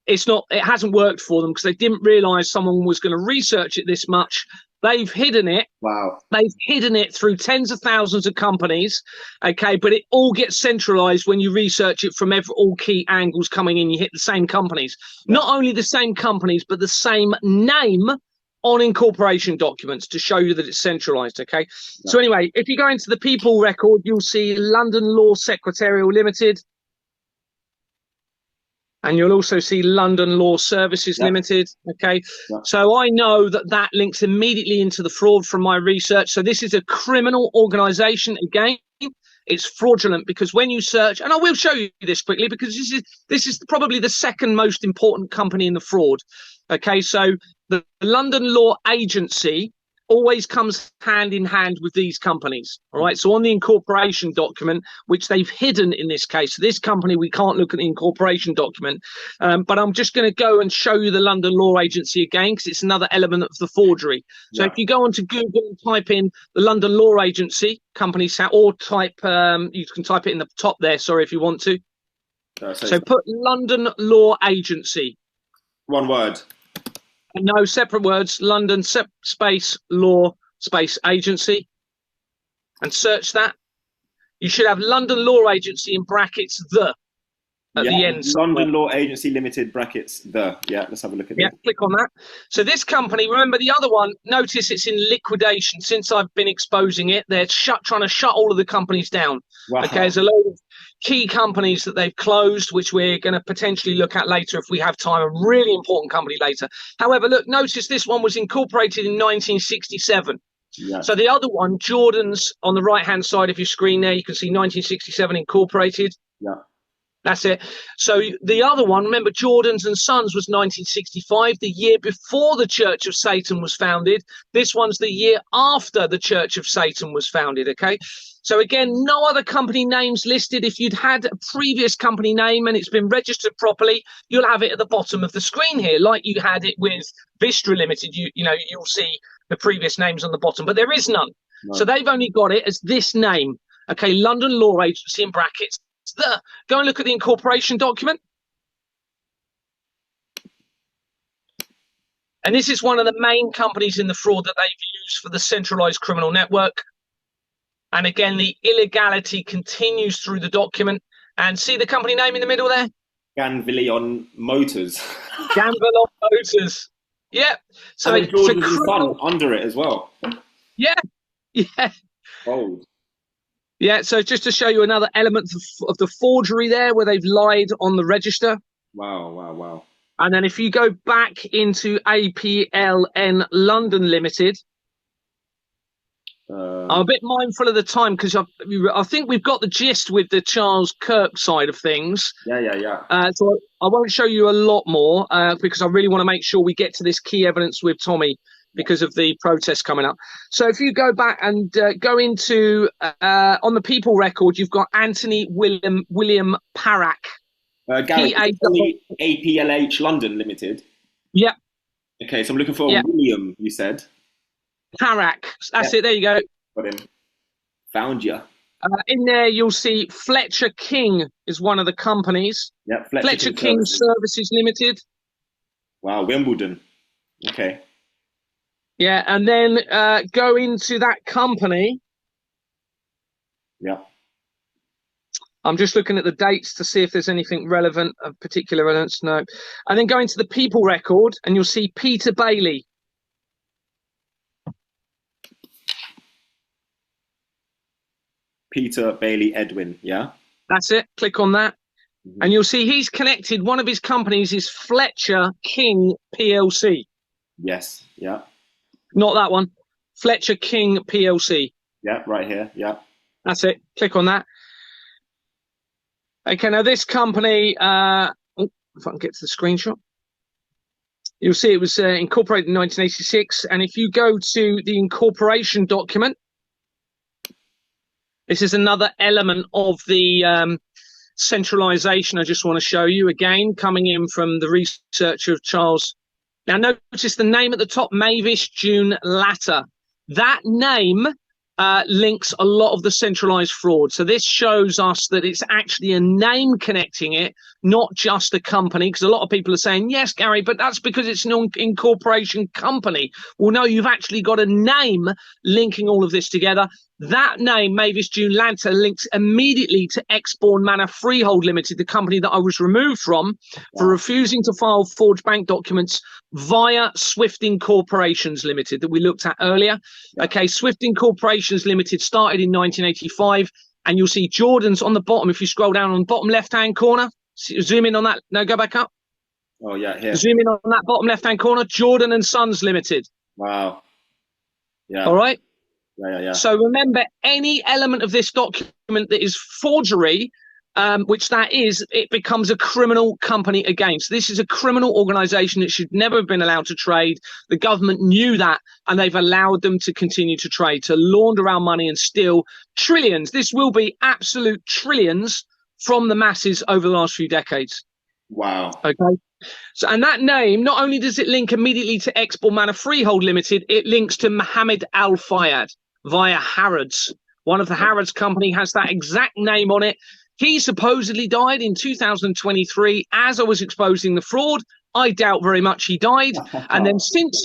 it hasn't worked for them because they didn't realize someone was going to research it this much. They've hidden it. Wow. They've hidden it through tens of thousands of companies. Okay. But it all gets centralized when you research it from all key angles coming in. You hit the same companies, not only the same companies, but the same name on incorporation documents to show you that it's centralized. Okay. So anyway, if you go into the people record, you'll see London Law Secretarial Limited. And you'll also see London Law Services Limited. Okay. So I know that links immediately into the fraud from my research. So this is a criminal organization. Again, it's fraudulent because when you search, and I will show you this quickly because this is probably the second most important company in the fraud. Okay. So the London Law Agency always comes hand in hand with these companies. All right. So on the incorporation document, which they've hidden in this case, this company, we can't look at the incorporation document, but I'm just going to go and show you the London Law Agency again, because it's another element of the forgery. So if you go onto Google and type in the London Law Agency company, or type, you can type it in the top there. Sorry, if you want to. So put London Law Agency. One word. No, separate words, London space law space agency, and search that. You should have London Law Agency in brackets the at the end. London Law Agency Limited brackets the. Yeah, let's have a look at this. Click on that. So this company, remember the other one, notice it's in liquidation. Since I've been exposing it, they're trying to shut all of the companies down. Wow. Okay, there's a load of key companies that they've closed, which we're going to potentially look at later if we have time, a really important company later. However, look, notice this one was incorporated in 1967. Yeah. So the other one, Jordan's, on the right-hand side of your screen there, you can see 1967 incorporated. Yeah. That's it. So the other one, remember, Jordan's and Sons was 1965, the year before the Church of Satan was founded. This one's the year after the Church of Satan was founded, okay? So again, no other company names listed. If you'd had a previous company name and it's been registered properly, you'll have it at the bottom of the screen here, like you had it with Vistra Limited. You'll see the previous names on the bottom, but there is none. No. So they've only got it as this name, okay? London Law Agency in brackets. Go and look at the incorporation document. And this is one of the main companies in the fraud that they've used for the centralized criminal network. And again, the illegality continues through the document. And see the company name in the middle there? Ganvillion Motors. Ganvillion Motors. Yeah. So and Jordan's Son under it as well. Yeah. Yeah. Bold. Yeah, so just to show you another element of the forgery there, where they've lied on the register. Wow, wow, wow. And then if you go back into APLN London Limited, I'm a bit mindful of the time because I think we've got the gist with the Charles Kirk side of things. Yeah. So I won't show you a lot more because I really want to make sure we get to this key evidence with Tommy, because of the protest coming up. So if you go back and go into, on the people record, you've got Anthony William Parak. Gary, APLH London Limited? Yeah. Okay, so I'm looking for William, you said? Parak. That's it, there you go. Got him. Found you. In there, you'll see Fletcher King is one of the companies. Yeah, Fletcher King Services Limited. Wow, Wimbledon. Okay. Yeah, and then go into that company. Yeah. I'm just looking at the dates to see if there's anything relevant of particular relevance. No. And then go into the people record and you'll see Peter Bailey. Peter Bailey Edwin. Yeah. That's it. Click on that. Mm-hmm. And you'll see he's connected. One of his companies is Fletcher King PLC. Yes. Yeah. Not that one. Fletcher King PLC. Yeah. Right here. Yeah. That's it. Click on that. Okay. Now this company, if I can get to the screenshot, you'll see it was incorporated in 1986. And if you go to the incorporation document, this is another element of the centralization I just want to show you, again, coming in from the research of Charles. Now, notice the name at the top, Mavis June Latter. That name links a lot of the centralized fraud. So this shows us that it's actually a name connecting it, not just a company, because a lot of people are saying, yes, Gary, but that's because it's an incorporation company. Well, no, you've actually got a name linking all of this together. That name, Mavis June Latter, links immediately to Exborn Manor Freehold Limited, the company that I was removed from for refusing to file forged bank documents via Swifting Corporations Limited that we looked at earlier. Yeah. Okay, Swifting Corporations Limited started in 1985, and you'll see Jordan's on the bottom. If you scroll down on the bottom left-hand corner, zoom in on that. No, go back up. Oh, yeah, here. Zoom in on that bottom left-hand corner, Jordan and Sons Limited. Wow. Yeah. All right. Yeah. So remember, any element of this document that is forgery, which that is, it becomes a criminal company again. So this is a criminal organization that should never have been allowed to trade. The government knew that, and they've allowed them to continue to trade, to launder our money and steal trillions. This will be absolute trillions from the masses over the last few decades. Wow. Okay. So, and that name, not only does it link immediately to Exborn Manor Freehold Limited, it links to Mohammed Al Fayed via Harrods. One of the Harrods company has that exact name on it. He supposedly died in 2023 as I was exposing the fraud. I doubt very much he died. And then since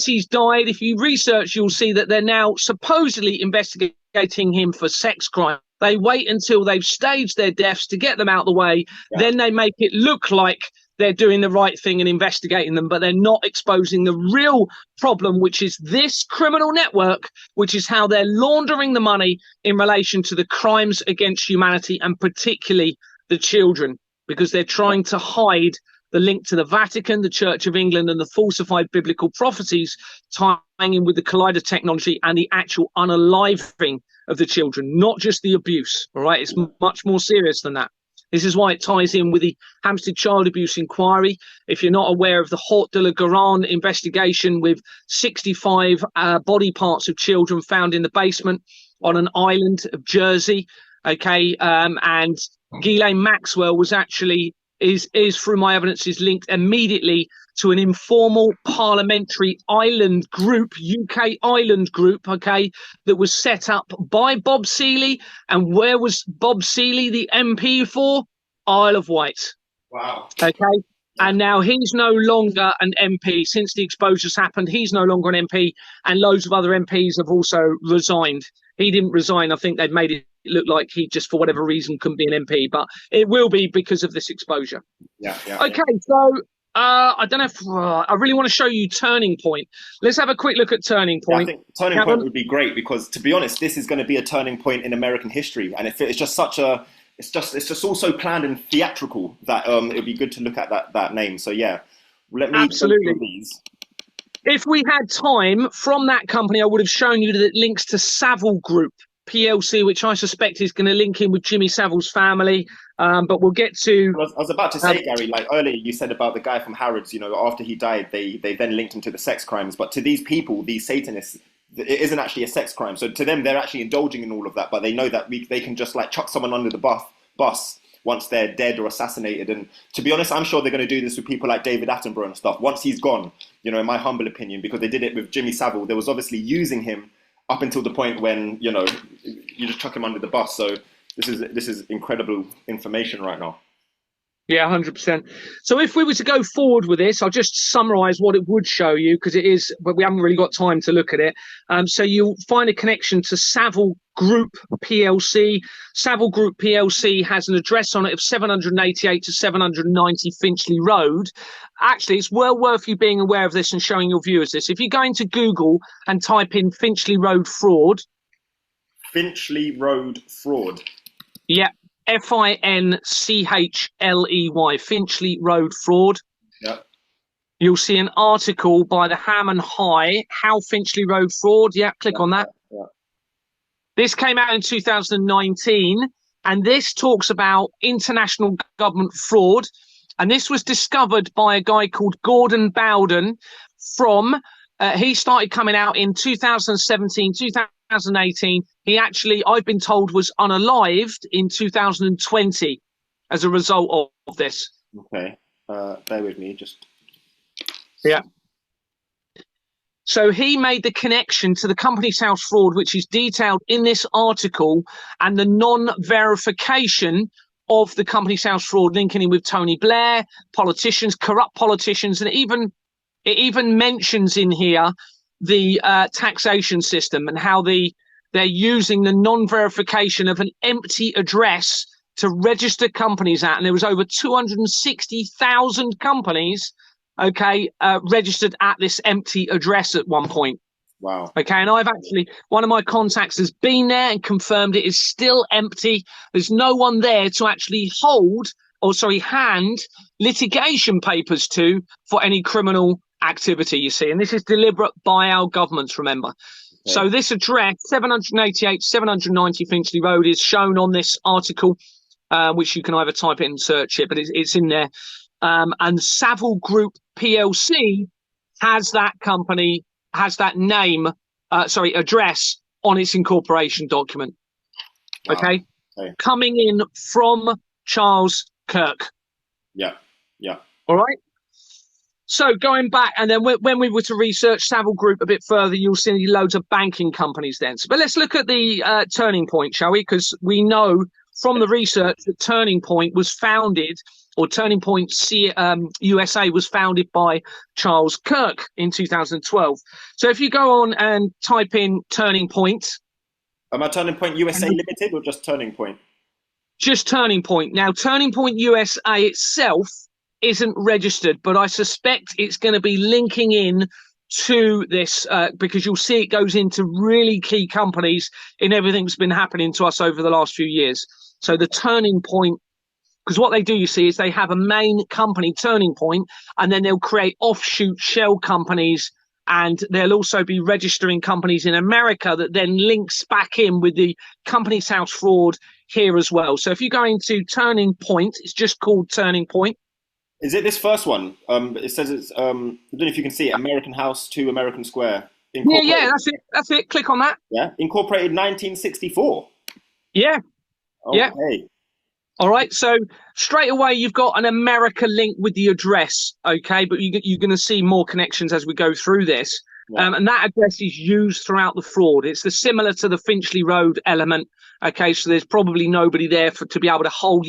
he's died, if you research, you'll see that they're now supposedly investigating him for sex crime. They wait until they've staged their deaths to get them out of the way. Yeah. Then they make it look like they're doing the right thing and investigating them, but they're not exposing the real problem, which is this criminal network, which is how they're laundering the money in relation to the crimes against humanity, and particularly the children, because they're trying to hide the link to the Vatican, the Church of England, and the falsified biblical prophecies tying in with the collider technology and the actual unaliving of the children, not just the abuse. All right, it's much more serious than that. This is why it ties in with the Hampstead Child Abuse Inquiry. If you're not aware of the Haute de la Garonne investigation with 65 body parts of children found in the basement on an island of Jersey, okay, and Ghislaine Maxwell was actually, is through my evidence, is linked immediately to an informal parliamentary island group, UK island group, okay, that was set up by Bob Seeley. And where was Bob Seeley the MP for? Isle of Wight. Wow. Okay. And now he's no longer an MP. Since the exposures happened, he's no longer an MP, and loads of other MPs have also resigned. He didn't resign. I think they've made it look like he just, for whatever reason, couldn't be an MP, but it will be because of this exposure. Yeah. Okay, so I don't know if I really want to show you Turning Point. Let's have a quick look at Turning Point. I think Turning Point would be great, because, to be honest, this is going to be a turning point in American history, and it's just such a, it's just all so planned and theatrical that it would be good to look at that name. So yeah, let me absolutely. These. If we had time from that company, I would have shown you that it links to Savile Group PLC, which I suspect is going to link in with Jimmy Savile's family. But we'll get to. I was about to say, Gary, like earlier you said about the guy from Harrods. You know, after he died, they then linked him to the sex crimes. But to these people, these Satanists, it isn't actually a sex crime. So to them, they're actually indulging in all of that. But they know that they can just like chuck someone under the bus once they're dead or assassinated. And to be honest, I'm sure they're going to do this with people like David Attenborough and stuff. Once he's gone, you know, in my humble opinion, because they did it with Jimmy Savile. They was obviously using him up until the point when, you know, you just chuck him under the bus. So this is incredible information right now. Yeah, 100%. So if we were to go forward with this, I'll just summarize what it would show you, because it is, but we haven't really got time to look at it. So you'll find a connection to Savile Group PLC. Savile Group PLC has an address on it of 788 to 790 Finchley Road. Actually, it's well worth you being aware of this and showing your viewers this. If you go into Google and type in Finchley Road fraud. Finchley Road fraud. Yeah, Finchley, Finchley Road fraud. Yeah. You'll see an article by the Ham and High, How Finchley Road Fraud. Yeah, click on that. Yeah. This came out in 2019, and this talks about international government fraud. And this was discovered by a guy called Gordon Bowden from, he started coming out in 2017, 2018. He actually, I've been told, was unalived in 2020 as a result of this. Okay. Bear with me, just... Yeah. So he made the connection to the Companies House fraud, which is detailed in this article, and the non-verification of the Companies House fraud, linking in with Tony Blair, politicians, corrupt politicians, and it even mentions in here the taxation system and how they're using the non-verification of an empty address to register companies at. And there was over 260,000 companies registered at this empty address at one point. Wow. Okay, and I've actually, one of my contacts has been there and confirmed it is still empty. There's no one there to actually hand litigation papers to for any criminal activity, you see. And this is deliberate by our governments, remember. Okay. So this address, 788, 790 Finchley Road, is shown on this article, which you can either type it and search it, but it's in there. And Savile Group PLC has that address on its incorporation document. Wow. Okay? Coming in from Charles Kirk. Yeah. All right. So going back, and then when we were to research Savile Group a bit further, you'll see loads of banking companies then. But let's look at the Turning Point, shall we? Because we know from the research that Turning Point was founded, or Turning Point USA was founded by Charles Kirk in 2012. So if you go on and type in Turning Point. Am I Turning Point USA Limited or just Turning Point? Just Turning Point. Now, Turning Point USA itself isn't registered, but I suspect it's going to be linking in to this because you'll see it goes into really key companies in everything that's been happening to us over the last few years. So the Turning Point, because what they do, you see, is they have a main company, Turning Point, and then they'll create offshoot shell companies, and they'll also be registering companies in America that then links back in with the Companies House fraud here as well. So if you go into Turning Point, it's just called Turning Point. Is it this first one? It says it's, I don't know if you can see it, American House 2 American Square. Yeah, that's it. Click on that. Yeah, incorporated 1964. Yeah. Okay. Yeah. All right. So straight away, you've got an America link with the address. Okay. But you're going to see more connections as we go through this. Yeah. And that address is used throughout the fraud. It's similar to the Finchley Road element. Okay. So there's probably nobody there to be able to hold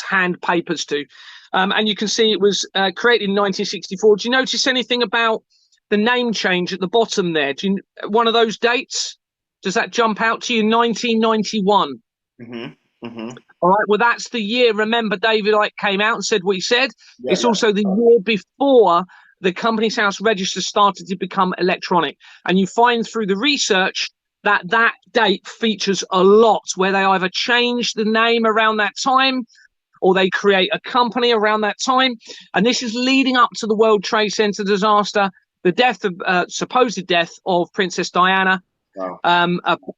hand papers to. And you can see it was created in 1964. Do you notice anything about the name change at the bottom there? One of those dates? Does that jump out to you? 1991. Mm-hmm. Mm-hmm. All right. Well, that's the year. Remember, David Icke came out and said what he said. Yeah, it's also the year before the Companies House register started to become electronic. And you find through the research that date features a lot, where they either change the name around that time, or they create a company around that time. And this is leading up to the World Trade Center disaster, the supposed death of Princess Diana. Wow.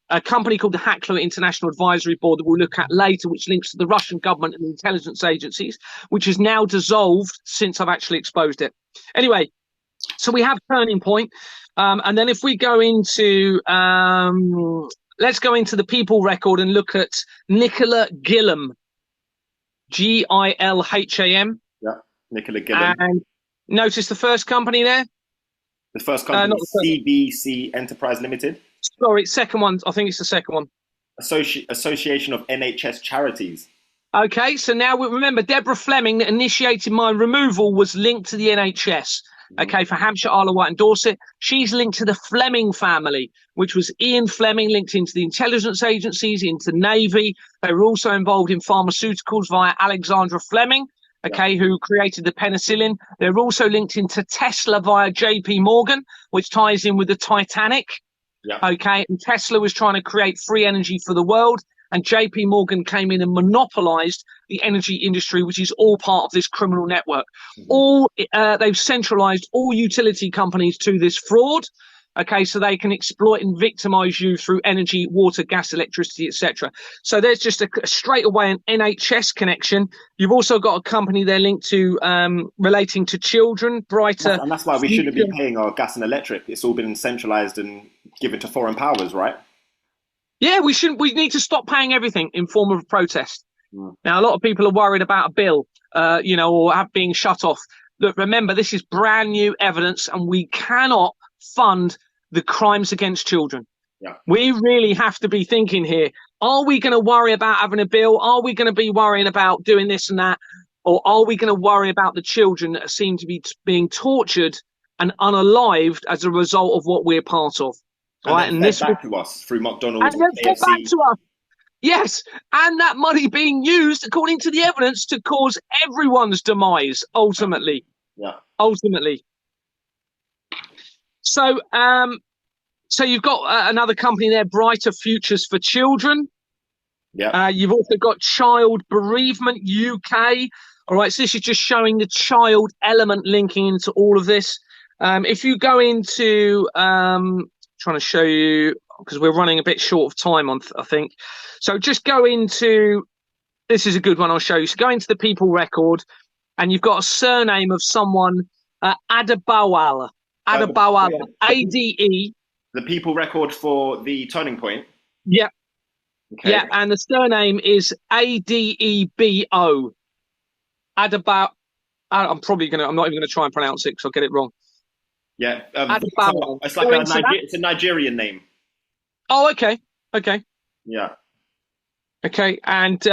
A company called the Hackler International Advisory Board that we'll look at later, which links to the Russian government and intelligence agencies, which is now dissolved since I've actually exposed it. Anyway, so we have Turning Point. And then if we go into, let's go into the People record and look at Nicola Gilham. Gilham. Yeah, Nicola Gilham. And notice the first company there? The first company, CBC Enterprise Limited. Sorry, second one. I think it's the second one. Association of NHS Charities. Okay, so now we remember Deborah Fleming that initiated my removal was linked to the NHS. Okay, for Hampshire, Isle of Wight and Dorset. She's linked to the Fleming family, which was Ian Fleming, linked into the intelligence agencies, into Navy. They were also involved in pharmaceuticals via Alexandra Fleming, who created the penicillin. They're also linked into Tesla via JP Morgan, which ties in with the Titanic. Yeah. Okay, and Tesla was trying to create free energy for the world, and JP Morgan came in and monopolized the energy industry, which is all part of this criminal network. They've centralized all utility companies to this fraud. Okay, so they can exploit and victimize you through energy, water, gas, electricity, etc. So there's just a straight away an NHS connection. You've also got a company they're linked to relating to children, brighter. And that's why we shouldn't be paying our gas and electric. It's all been centralized and given to foreign powers, right? Yeah, we shouldn't. We need to stop paying everything in form of a protest. Now, a lot of people are worried about a bill, or being shut off. Look, remember, this is brand new evidence, and we cannot fund the crimes against children. Yeah. We really have to be thinking here. Are we going to worry about having a bill? Are we going to be worrying about doing this and that? Or are we going to worry about the children that seem to be being tortured and unalived as a result of what we're part of? And this back to us through McDonald's and back to us. Yes, and that money being used, according to the evidence, to cause everyone's demise, ultimately. Yeah. Ultimately. So you've got another company there, Brighter Futures for Children. Yeah. You've also got Child Bereavement UK. All right, so this is just showing the child element linking into all of this. If you go into, trying to show you, because we're running a bit short of time on, I think. So just go into, this is a good one I'll show you. So go into the people record, and you've got a surname of someone, Adebawala. Adebawala, A-D-E. The people record for the Turning Point? Yeah. Okay. Yeah, and the surname is A-D-E-B-O. Adebawala. I'm not even going to try and pronounce it because I'll get it wrong. Yeah. Adebawala. It's like it's a Nigerian name. Oh, okay. Okay. Yeah. Okay, and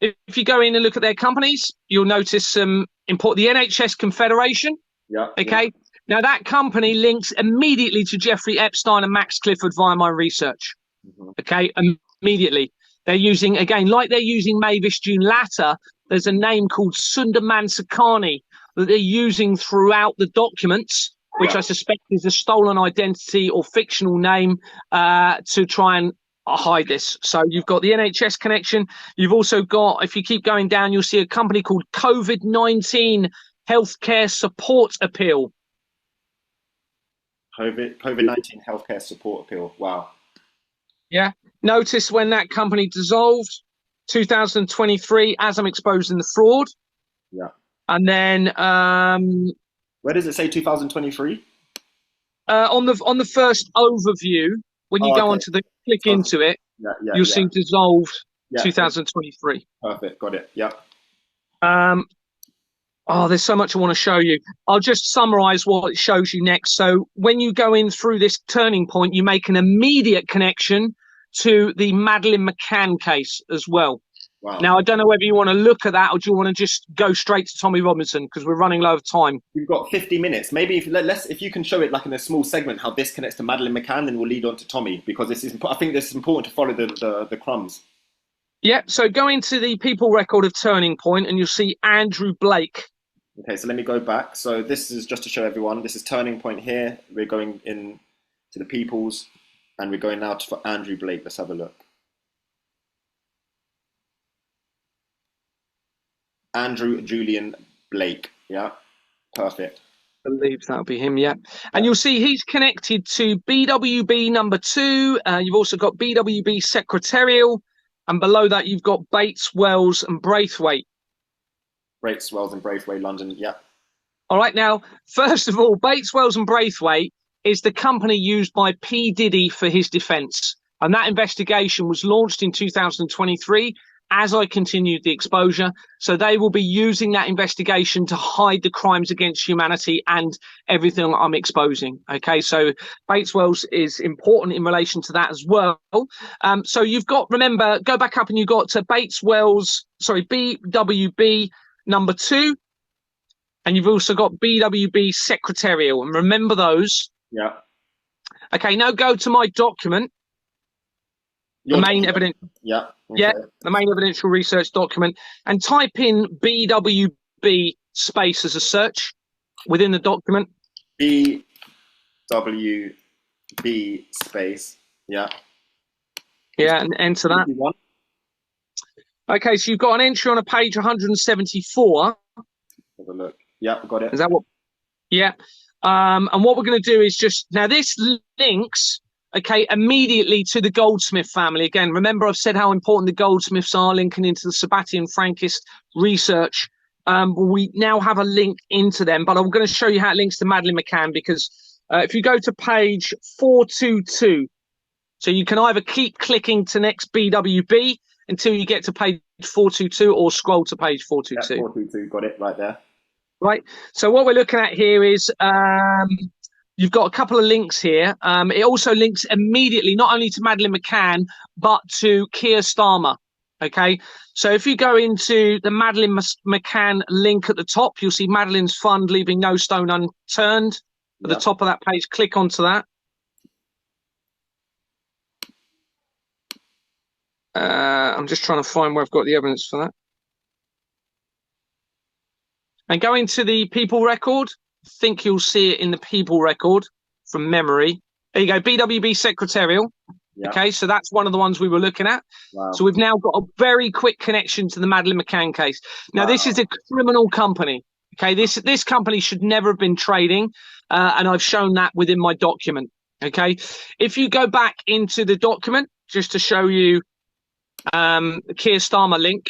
if you go in and look at their companies, you'll notice some important. The NHS Confederation. Yeah. Okay. Yeah. Now that company links immediately to Jeffrey Epstein and Max Clifford via my research. Okay, immediately. They're using, again, like they're using Mavis June Latter, there's a name called Sundar Mansakani that they're using throughout the documents, which I suspect is a stolen identity or fictional name to try and hide this. So you've got the NHS connection. You've also got, if you keep going down, you'll see a company called COVID-19 Healthcare Support Appeal. COVID-19 Healthcare Support Appeal. Wow. Yeah. Notice when that company dissolved, 2023, as I'm exposing the fraud. Yeah. And then where does it say 2023? On the first overview, when you go onto the click into it, you'll see dissolved 2023. Perfect. Got it. Yeah. There's so much I want to show you. I'll just summarize what it shows you next. So when you go in through this turning point, you make an immediate connection to the Madeleine McCann case as well. Wow. Now, I don't know whether you want to look at that or do you want to just go straight to Tommy Robinson because we're running low of time. We've got 50 minutes. Maybe if you can show it like in a small segment how this connects to Madeleine McCann, then we'll lead on to Tommy because I think this is important to follow the crumbs. Yeah, so go into the people record of Turning Point and you'll see Andrew Blake. Okay, so let me go back. So this is just to show everyone. This is Turning Point here. We're going in to the peoples, and we're going now for Andrew Blake. Let's have a look. Andrew Julian Blake. Yeah, perfect. I believe that'll be him, yeah. And you'll see he's connected to BWB number 2. You've also got BWB Secretarial, and below that you've got Bates, Wells, and Braithwaite. Bates, Wells, and Braithwaite, London, yeah. All right, now, first of all, Bates, Wells, and Braithwaite is the company used by P. Diddy for his defence. And that investigation was launched in 2023 as I continued the exposure. So they will be using that investigation to hide the crimes against humanity and everything I'm exposing. Okay, so Bates Wells is important in relation to that as well. So you've got, remember, go back up and you've got Bates Wells, BWB number 2. And you've also got BWB Secretarial. And remember those. Yeah. Okay, now go to my document. The main evidence. Yeah. Okay. Yeah, the main evidential research document, and type in BWB space as a search within the document. BWB B space. Yeah. Yeah, and enter that. Okay, so you've got an entry on a page 174. Have a look. Yeah, got it. Is that what? Yeah. And what we're going to do is just now this links, okay, immediately to the Goldsmith family. Again, remember I've said how important the Goldsmiths are, linking into the Sabbatian Frankist research. We now have a link into them, but I'm going to show you how it links to Madeleine McCann, because if you go to page 422, so you can either keep clicking to next BWB until you get to page 422, or scroll to page 422. Yeah, 422, got it right there. Right. So what we're looking at here is you've got a couple of links here. It also links immediately not only to Madeleine McCann, but to Keir Starmer. Okay. So if you go into the Madeleine McCann link at the top, you'll see Madeleine's fund leaving no stone unturned. At the top of that page, click onto that. I'm just trying to find where I've got the evidence for that. And go into the people record. I think you'll see it in the people record from memory. There you go, BWB secretarial. Yeah. Okay, so that's one of the ones we were looking at. Wow. So we've now got a very quick connection to the Madeleine McCann case. Now, This is a criminal company. Okay, this company should never have been trading, and I've shown that within my document. Okay, if you go back into the document, just to show you the Keir Starmer link,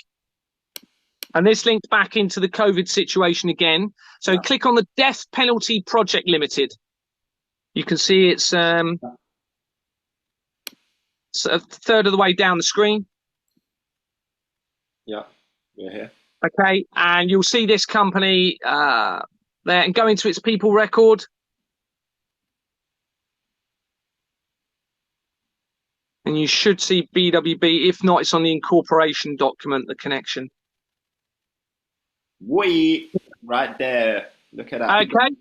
and this linked back into the COVID situation again. So click on the Death Penalty Project Limited. You can see it's a third of the way down the screen. Yeah, we're here. Okay, and you'll see this company there, and go into its people record. And you should see BWB. If not, it's on the incorporation document, the connection. Right there. Look at that. Okay.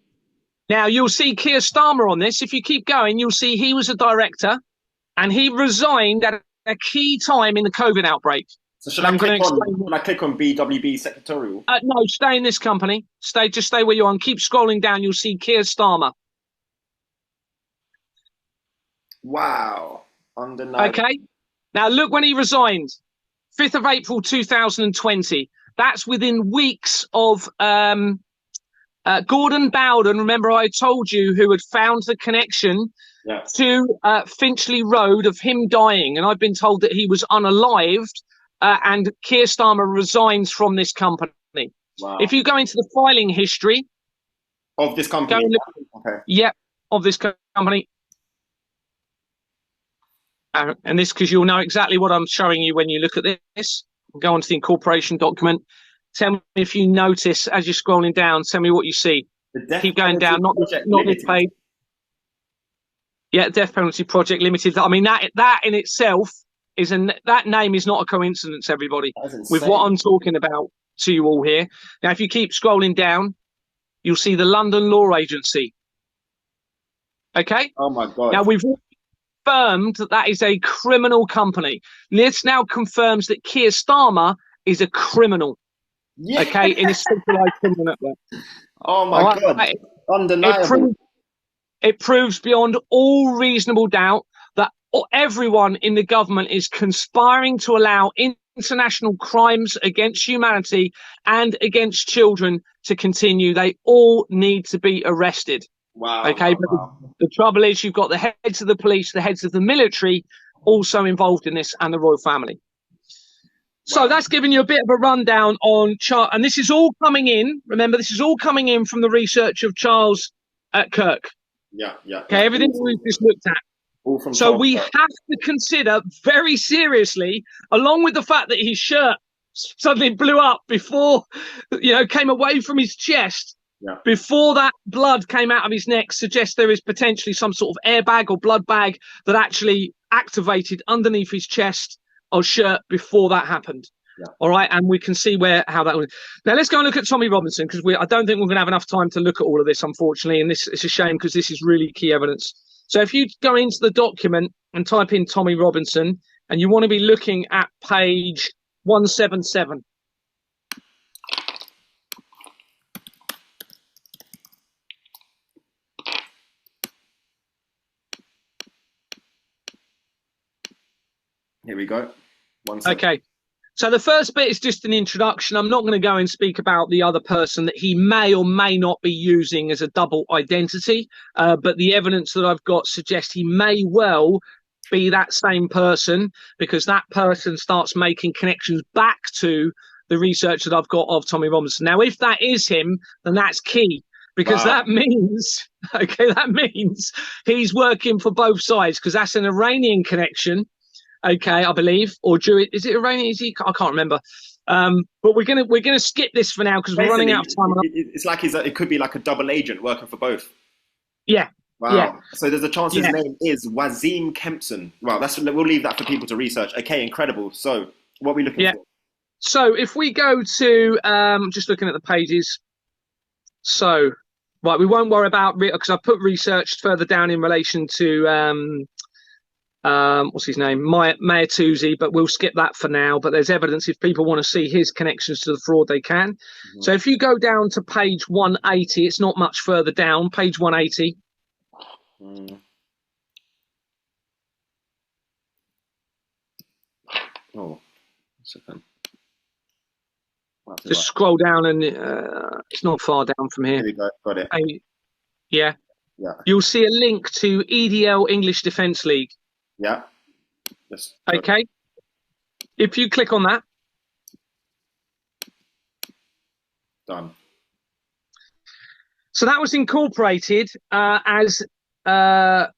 Now you'll see Keir Starmer on this. If you keep going, you'll see he was a director, and he resigned at a key time in the COVID outbreak. So should I click on BWB secretarial? No, stay in this company. Just stay where you are and keep scrolling down. You'll see Keir Starmer. Wow. Undeniable. Okay. Now look when he resigned. 5th of April 2020. That's within weeks of Gordon Bowden. Remember, I told you who had found the connection to Finchley Road of him dying. And I've been told that he was unalived, and Keir Starmer resigns from this company. Wow. If you go into the filing history of this company, of this company. And this, because you'll know exactly what I'm showing you when you look at this. Go on to the incorporation document. Tell me if you notice as you're scrolling down. Tell me what you see. Keep going down. Not this page. Yeah, Death Penalty Project Limited. I mean, that in itself is that name is not a coincidence, everybody. With what I'm talking about to you all here. Now, if you keep scrolling down, you'll see the London Law Agency. Okay. Oh my God. Now we've confirmed that is a criminal company. This now confirms that Keir Starmer is a criminal. Yeah. Okay, in a centralised criminal network. Oh my God. Undeniable. It proves beyond all reasonable doubt that everyone in the government is conspiring to allow international crimes against humanity and against children to continue. They all need to be arrested. Wow. Okay, but the trouble is you've got the heads of the police, the heads of the military also involved in this, and the royal family. So that's giving you a bit of a rundown on and this is all coming in. Remember, this is all coming in from the research of Charles Kirk. Yeah. Okay, everything we've just looked at. So we have to consider very seriously, along with the fact that his shirt suddenly blew up before, came away from his chest. Yeah. Before that blood came out of his neck, suggests there is potentially some sort of airbag or blood bag that actually activated underneath his chest or shirt before that happened. Yeah. All right, and we can see how that was. Now let's go and look at Tommy Robinson, because I don't think we're going to have enough time to look at all of this, unfortunately, and it's a shame because this is really key evidence. So if you go into the document and type in Tommy Robinson, and you want to be looking at page 177. Here we go. 1 second. Okay. So the first bit is just an introduction. I'm not going to go and speak about the other person that he may or may not be using as a double identity, but the evidence that I've got suggests he may well be that same person, because that person starts making connections back to the research that I've got of Tommy Robinson. Now, if that is him, then that's key, because that means, that means he's working for both sides, because that's an Iranian connection. Okay, I believe, or Jewish. Is it Iranian? Is he? I can't remember. But we're gonna skip this for now because we're running out of time. It's like it could be like a double agent working for both. Yeah. Wow. Yeah. So there's a chance his name is Wazim Kempson. Wow, we'll leave that for people to research. Okay, incredible. So what are we looking for? So if we go to just looking at the pages. So right, we won't worry about because I put research further down in relation to what's his name, Mayatuzi, but we'll skip that for now. But there's evidence if people want to see his connections to the fraud, they can. Mm-hmm. So if you go down to page 180, it's not much further down, page 180. Oh, 1 second. Just scroll down and it's not far down from here. Here we go, got it. Yeah. You'll see a link to EDL English Defence League. Yeah. Okay. If you click on that. Done. So that was incorporated as the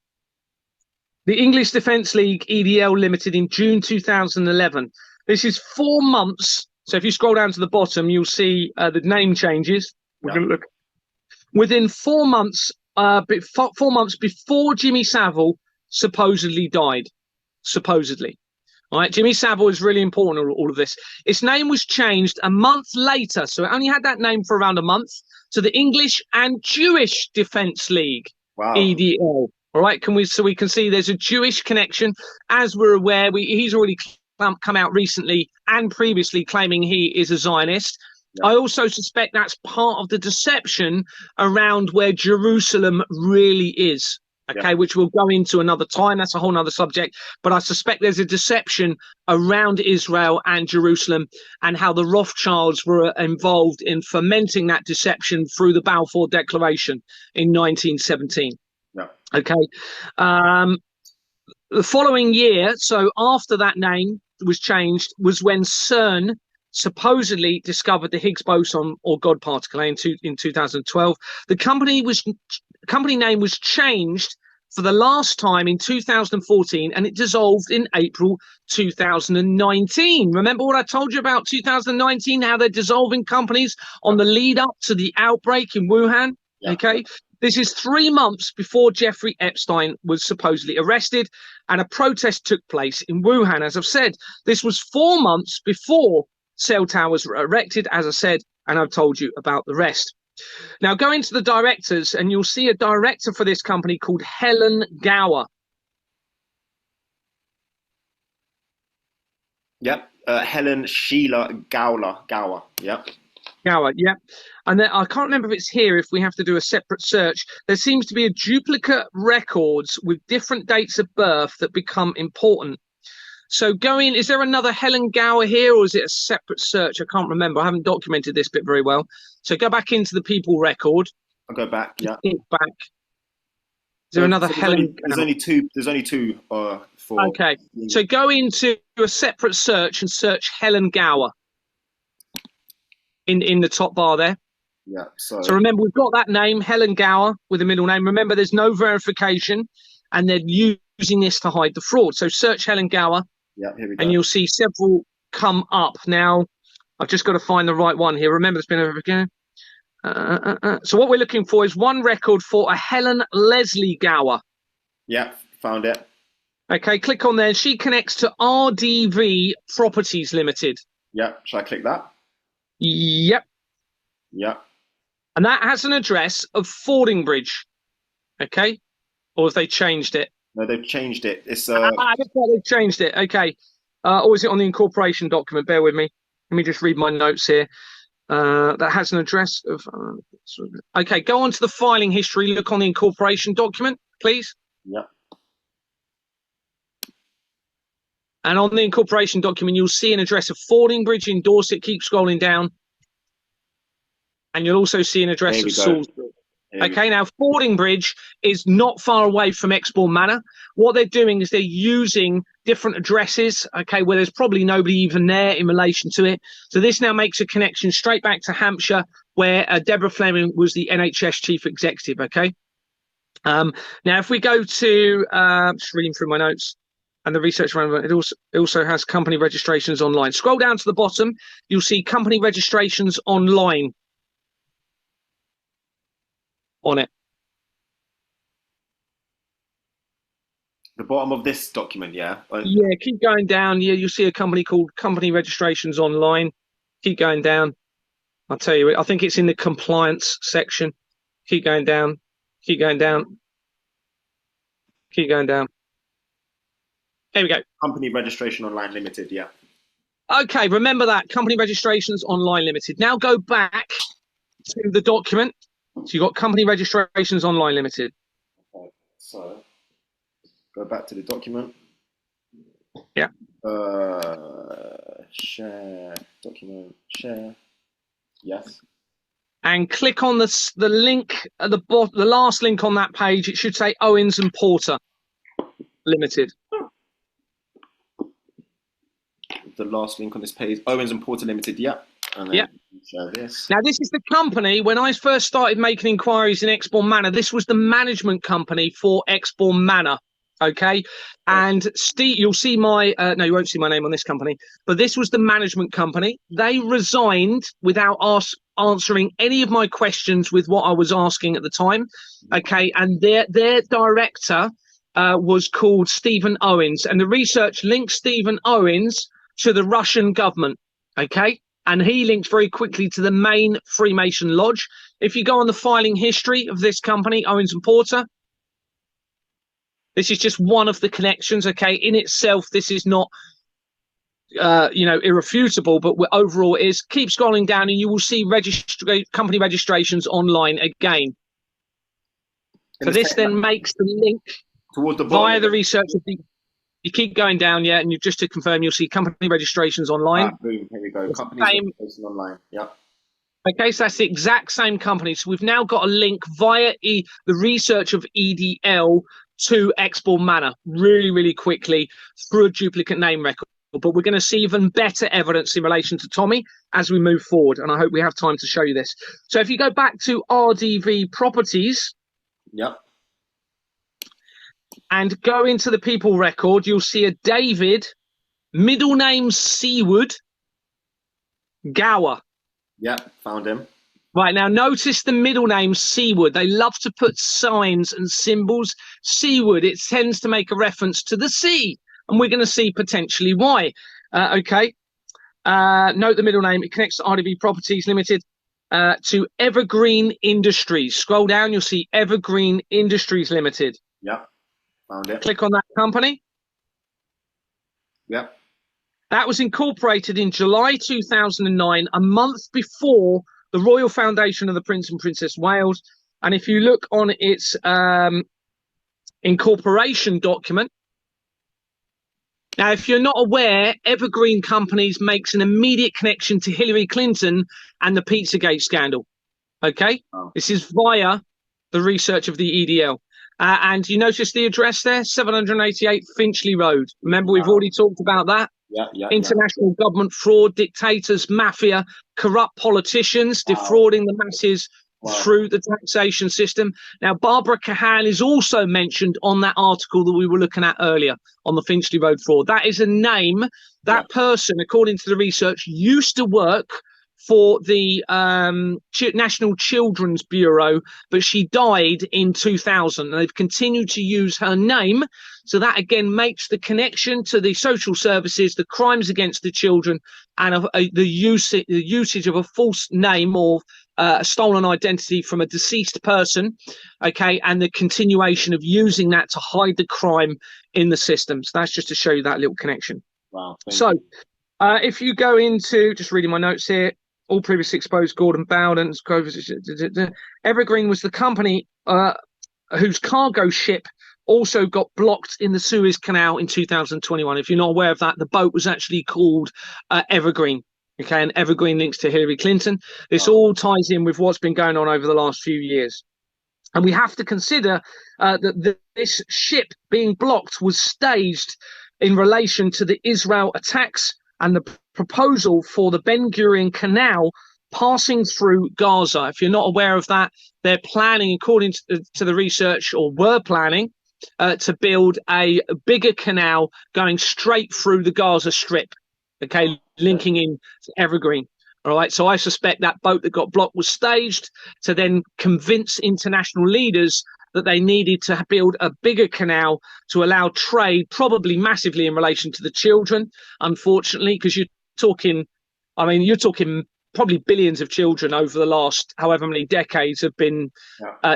English Defence League EDL Limited in June 2011. This is 4 months. So if you scroll down to the bottom, you'll see the name changes. We're going to look within 4 months. 4 months before Jimmy Savile supposedly died. Supposedly. All right. Jimmy Savile is really important in all of this. Its name was changed a month later. So it only had that name for around a month, to the English and Jewish Defence League. Wow. EDL. All right. So we can see there's a Jewish connection. As we're aware, he's already come out recently and previously claiming he is a Zionist. Yeah. I also suspect that's part of the deception around where Jerusalem really is. Okay, which we'll go into another time. That's a whole other subject. But I suspect there's a deception around Israel and Jerusalem, and how the Rothschilds were involved in fomenting that deception through the Balfour Declaration in 1917. Yeah. Okay. The following year, so after that name was changed, was when CERN supposedly discovered the Higgs boson or God particle in 2012. The company name was changed for the last time in 2014, and it dissolved in April 2019. Remember what I told you about 2019, how they're dissolving companies on the lead up to the outbreak in Wuhan? Yeah. Okay. This is 3 months before Jeffrey Epstein was supposedly arrested, and a protest took place in Wuhan. As I've said, this was 4 months before cell towers were erected, as I said, and I've told you about the rest. Now, go into the directors, and you'll see a director for this company called Helen Gower. Yep. Helen Sheila Gower. Yep. Gower, yeah. And then I can't remember if it's here, if we have to do a separate search. There seems to be a duplicate records with different dates of birth that become important. So is there another Helen Gower here, or is it a separate search? I can't remember. I haven't documented this bit very well. So go back into the people record. I'll go back, yeah. Back. Is there another Helen? There's only two for... Okay. So go into a separate search and search Helen Gower in the top bar there. Yeah. So remember, we've got that name, Helen Gower, with a middle name. Remember, there's no verification, and they're using this to hide the fraud. So search Helen Gower. Yeah, here we go. And you'll see several come up. Now, I've just got to find the right one here. Remember, it's been over again. So what we're looking for is one record for a Helen Leslie Gower. Yeah, found it. Okay, click on there. She connects to RDV Properties Limited. Yeah, shall I click that? Yep. Yeah. And that has an address of Fordingbridge. Okay? Or have they changed it? No, they've changed it. It's they've changed it. Okay. Or is it on the incorporation document? Bear with me. Let me just read my notes here. That has an address of... okay, go on to the filing history. Look on the incorporation document, please. Yeah. And on the incorporation document, you'll see an address of Fordingbridge in Dorset. Keep scrolling down. And you'll also see an address of Salisbury. Okay, now Fordingbridge is not far away from Exbourne Manor. What they're doing is they're using different addresses, okay, where there's probably nobody even there in relation to it. So this now makes a connection straight back to Hampshire, where Deborah Fleming was the NHS chief executive, okay? Now, if we go to, just reading through my notes, and the research around it also has company registrations online. Scroll down to the bottom, you'll see company registrations online on it. The bottom of this document, yeah? Yeah, keep going down. Yeah, you'll see a company called Company Registrations Online. Keep going down. I'll tell you, I think it's in the compliance section. Keep going down. Keep going down. Keep going down. There we go. Company Registration Online Limited, yeah. Okay, remember that. Company Registrations Online Limited. Now go back to the document. So you've got Company Registrations Online Limited. Okay, so go back to the document. Yeah. Share, document, share. Yes. And click on the link at the bottom, the last link on that page. It should say Owens and Porter Limited. The last link on this page, Owens and Porter Limited, yeah. And then share this. Now, this is the company, when I first started making inquiries in Exbourne Manor, this was the management company for Exbourne Manor, okay? And Steve, you'll see my, no, you won't see my name on this company, but this was the management company. They resigned without answering any of my questions with what I was asking at the time, okay? And their director was called Stephen Owens, and the research linked Stephen Owens to the Russian government, okay? And he linked very quickly to the main Freemason Lodge. If you go on the filing history of this company, Owens and Porter, this is just one of the connections, okay? In itself, this is not, irrefutable, but overall it is. Keep scrolling down and you will see company registrations online again. So this then makes the link towards the via the research of the... You keep going down, yeah, and just to confirm, you'll see company registrations online. Boom, here we go. Company registrations online, yeah. Okay, so that's the exact same company. So we've now got a link via the research of EDL to Exbourne Manor really, really quickly through a duplicate name record. But we're going to see even better evidence in relation to Tommy as we move forward, and I hope we have time to show you this. So if you go back to RDV Properties... Yep. And go into the people record, you'll see a David, middle name Seaward, Gower. Yeah, found him. Right, now notice the middle name Seaward. They love to put signs and symbols. Seaward, it tends to make a reference to the sea. And we're going to see potentially why. Okay. Note the middle name. It connects to RDV Properties Limited to Evergreen Industries. Scroll down, you'll see Evergreen Industries Limited. Yeah. Found it. Click on that company. Yep. That was incorporated in July 2009, a month before the Royal Foundation of the Prince and Princess Wales. And if you look on its incorporation document, now, if you're not aware, Evergreen Companies makes an immediate connection to Hillary Clinton and the Pizzagate scandal. Okay? Oh. This is via the research of the EDL. And you notice the address there, 788 Finchley Road. Remember, we've already talked about that. International government fraud, dictators, mafia, corrupt politicians, defrauding the masses through the taxation system. Now, Barbara Cahan is also mentioned on that article that we were looking at earlier on the Finchley Road fraud. That is a name. That person, according to the research, used to work for the National Children's Bureau, but she died in 2000. And they've continued to use her name. So that, again, makes the connection to the social services, the crimes against the children, and the usage of a false name or a stolen identity from a deceased person, okay, and the continuation of using that to hide the crime in the system. So that's just to show you that little connection. Wow. So if you go into, just reading my notes here, all previously exposed Gordon Bowden, Evergreen was the company whose cargo ship also got blocked in the Suez Canal in 2021. If you're not aware of that, the boat was actually called Evergreen. Okay, and Evergreen links to Hillary Clinton. This all ties in with what's been going on over the last few years. And we have to consider that this ship being blocked was staged in relation to the Israel attacks and the proposal for the Ben Gurion Canal passing through Gaza. If you're not aware of that, they're planning, according to the research, or were planning, to build a bigger canal going straight through the Gaza Strip, okay, linking in to Evergreen. All right, so I suspect that boat that got blocked was staged to then convince international leaders that they needed to build a bigger canal to allow trade, probably massively in relation to the children, unfortunately, because you're talking probably billions of children over the last however many decades have been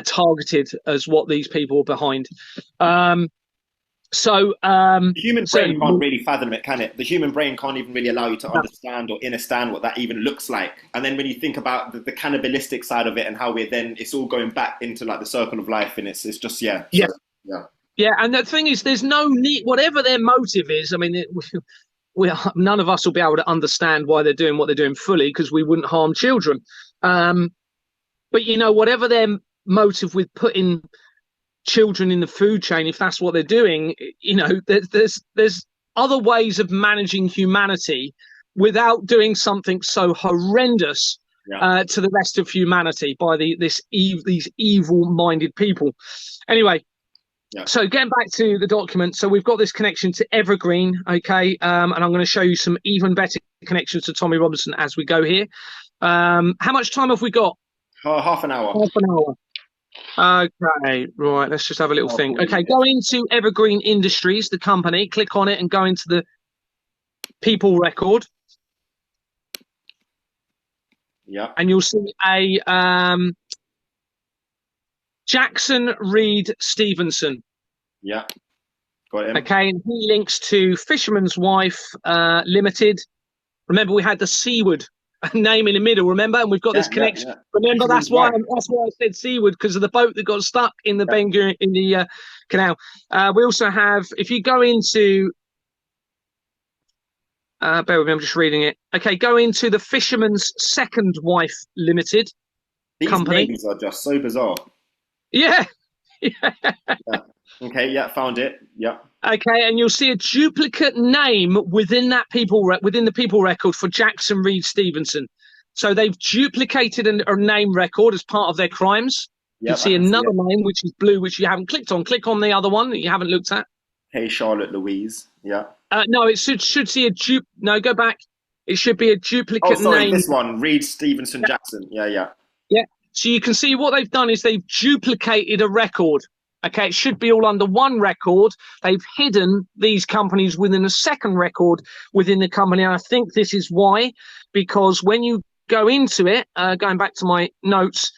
targeted as what these people are behind. The human brain can't really fathom it, can it? The human brain can't even really allow you to understand or understand what that even looks like. And then when you think about the cannibalistic side of it and how it's all going back into like the circle of life, and it's just yeah. And the thing is, there's no need, whatever their motive is. I mean, none of us will be able to understand why they're doing what they're doing fully, because we wouldn't harm children. But whatever their motive with putting children in the food chain, if that's what they're doing, there's other ways of managing humanity without doing something so horrendous to the rest of humanity by these evil-minded people. Anyway, so getting back to the document, so we've got this connection to Evergreen, okay, and I'm going to show you some even better connections to Tommy Robinson as we go here. How much time have we got? Half an hour. Half an hour. Okay, right, let's just have a little thing. Okay, go into Evergreen Industries, the company, click on it and go into the people record. Yeah. And you'll see a Jackson Reed Stevenson. Yeah. Got him. Okay, and he links to Fisherman's Wife Limited. Remember, we had the Seaward name in the middle, remember? And we've got this connection. Yeah. Remember, that's why I said Seaward, because of the boat that got stuck in the Ben Gurion, in the canal. We also have, if you go into, bear with me, I'm just reading it. Okay, go into the Fisherman's Second Wife Limited company. These names are just so bizarre. Yeah. Okay, found it. Yeah. Okay, and you'll see a duplicate name within that within the people record for Jackson Reed Stevenson. So they've duplicated a name record as part of their crimes. You'll see another name, which is blue, which you haven't clicked on. Click on the other one that you haven't looked at. Hey, Charlotte Louise. Yeah. No, it should see a No, go back. It should be a duplicate name. This one, Reed Stevenson Jackson. Yeah. So you can see what they've done is they've duplicated a record. Okay, it should be all under one record. They've hidden these companies within a second record within the company. And I think this is why, because when you go into it, going back to my notes,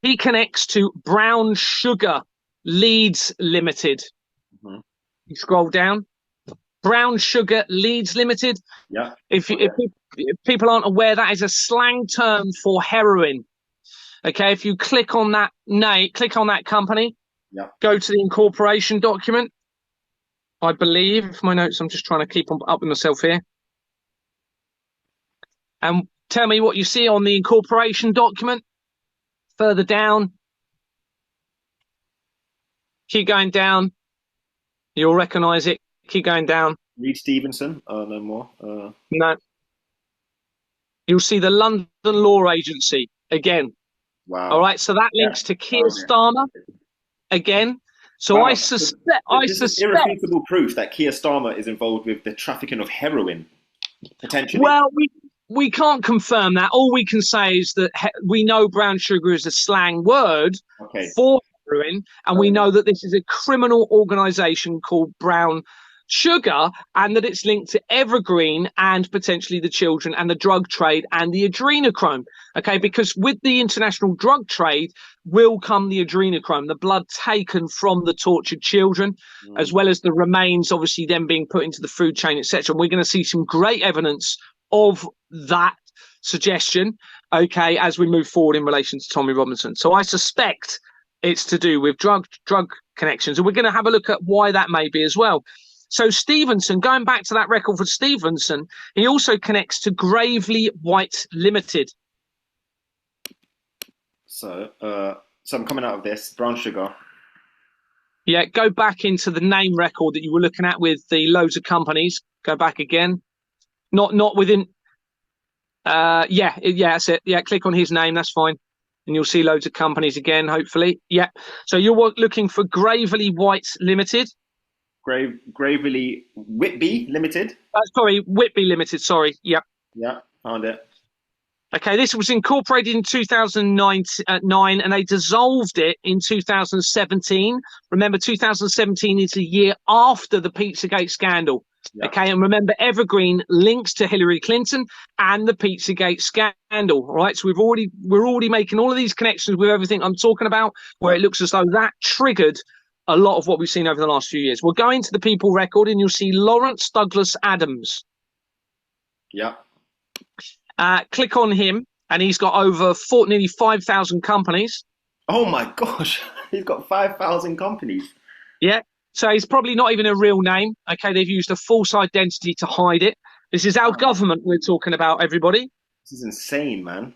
he connects to Brown Sugar Leeds Limited. Mm-hmm. You scroll down. Brown Sugar Leeds Limited. Yeah. If people aren't aware, that is a slang term for heroin. Okay, if you click on that click on that company, go to the incorporation document. I believe my notes. I'm just trying to keep up with myself here. And tell me what you see on the incorporation document. Further down. Keep going down. You'll recognise it. Keep going down. Reed Stevenson. No more. No. You'll see the London Law Agency again. Wow. All right. So that links to Keir Starmer again. So I suspect. Irrefutable proof that Keir Starmer is involved with the trafficking of heroin, potentially. Well, we can't confirm that. All we can say is that we know brown sugar is a slang word for heroin, and we know that this is a criminal organisation called Brown Sugar, and that it's linked to Evergreen and potentially the children and the drug trade and the adrenochrome. Okay, because with the international drug trade will come the adrenochrome, the blood taken from the tortured children, as well as the remains, obviously, then being put into the food chain, etc. We're going to see some great evidence of that suggestion, okay, as we move forward in relation to Tommy Robinson. So I suspect it's to do with drug connections. And we're going to have a look at why that may be as well. So Stevenson, going back to that record for Stevenson, he also connects to Gravely White Limited. So I'm coming out of this brown sugar. Yeah, go back into the name record that you were looking at with the loads of companies. Go back again. Not within. Yeah, that's it. Yeah, click on his name. That's fine, and you'll see loads of companies again. Hopefully, yeah. So you're looking for Gravely White Limited. Gravely Whitby Limited. Sorry, Whitby Limited. Sorry. Yeah. Yeah, found it. Okay, this was incorporated in 2009, and they dissolved it in 2017. Remember, 2017 is a year after the Pizzagate scandal. Yeah. Okay, and remember, Evergreen links to Hillary Clinton and the Pizzagate scandal. All right, so we're already making all of these connections with everything I'm talking about, where it looks as though that triggered a lot of what we've seen over the last few years. We'll go into the people record, and you'll see Lawrence Douglas Adams. Yeah. Click on him, and he's got over nearly 5,000 companies. Oh my gosh, he's got 5,000 companies. Yeah, so he's probably not even a real name. Okay, they've used a false identity to hide it. This is our government we're talking about, everybody. This is insane, man.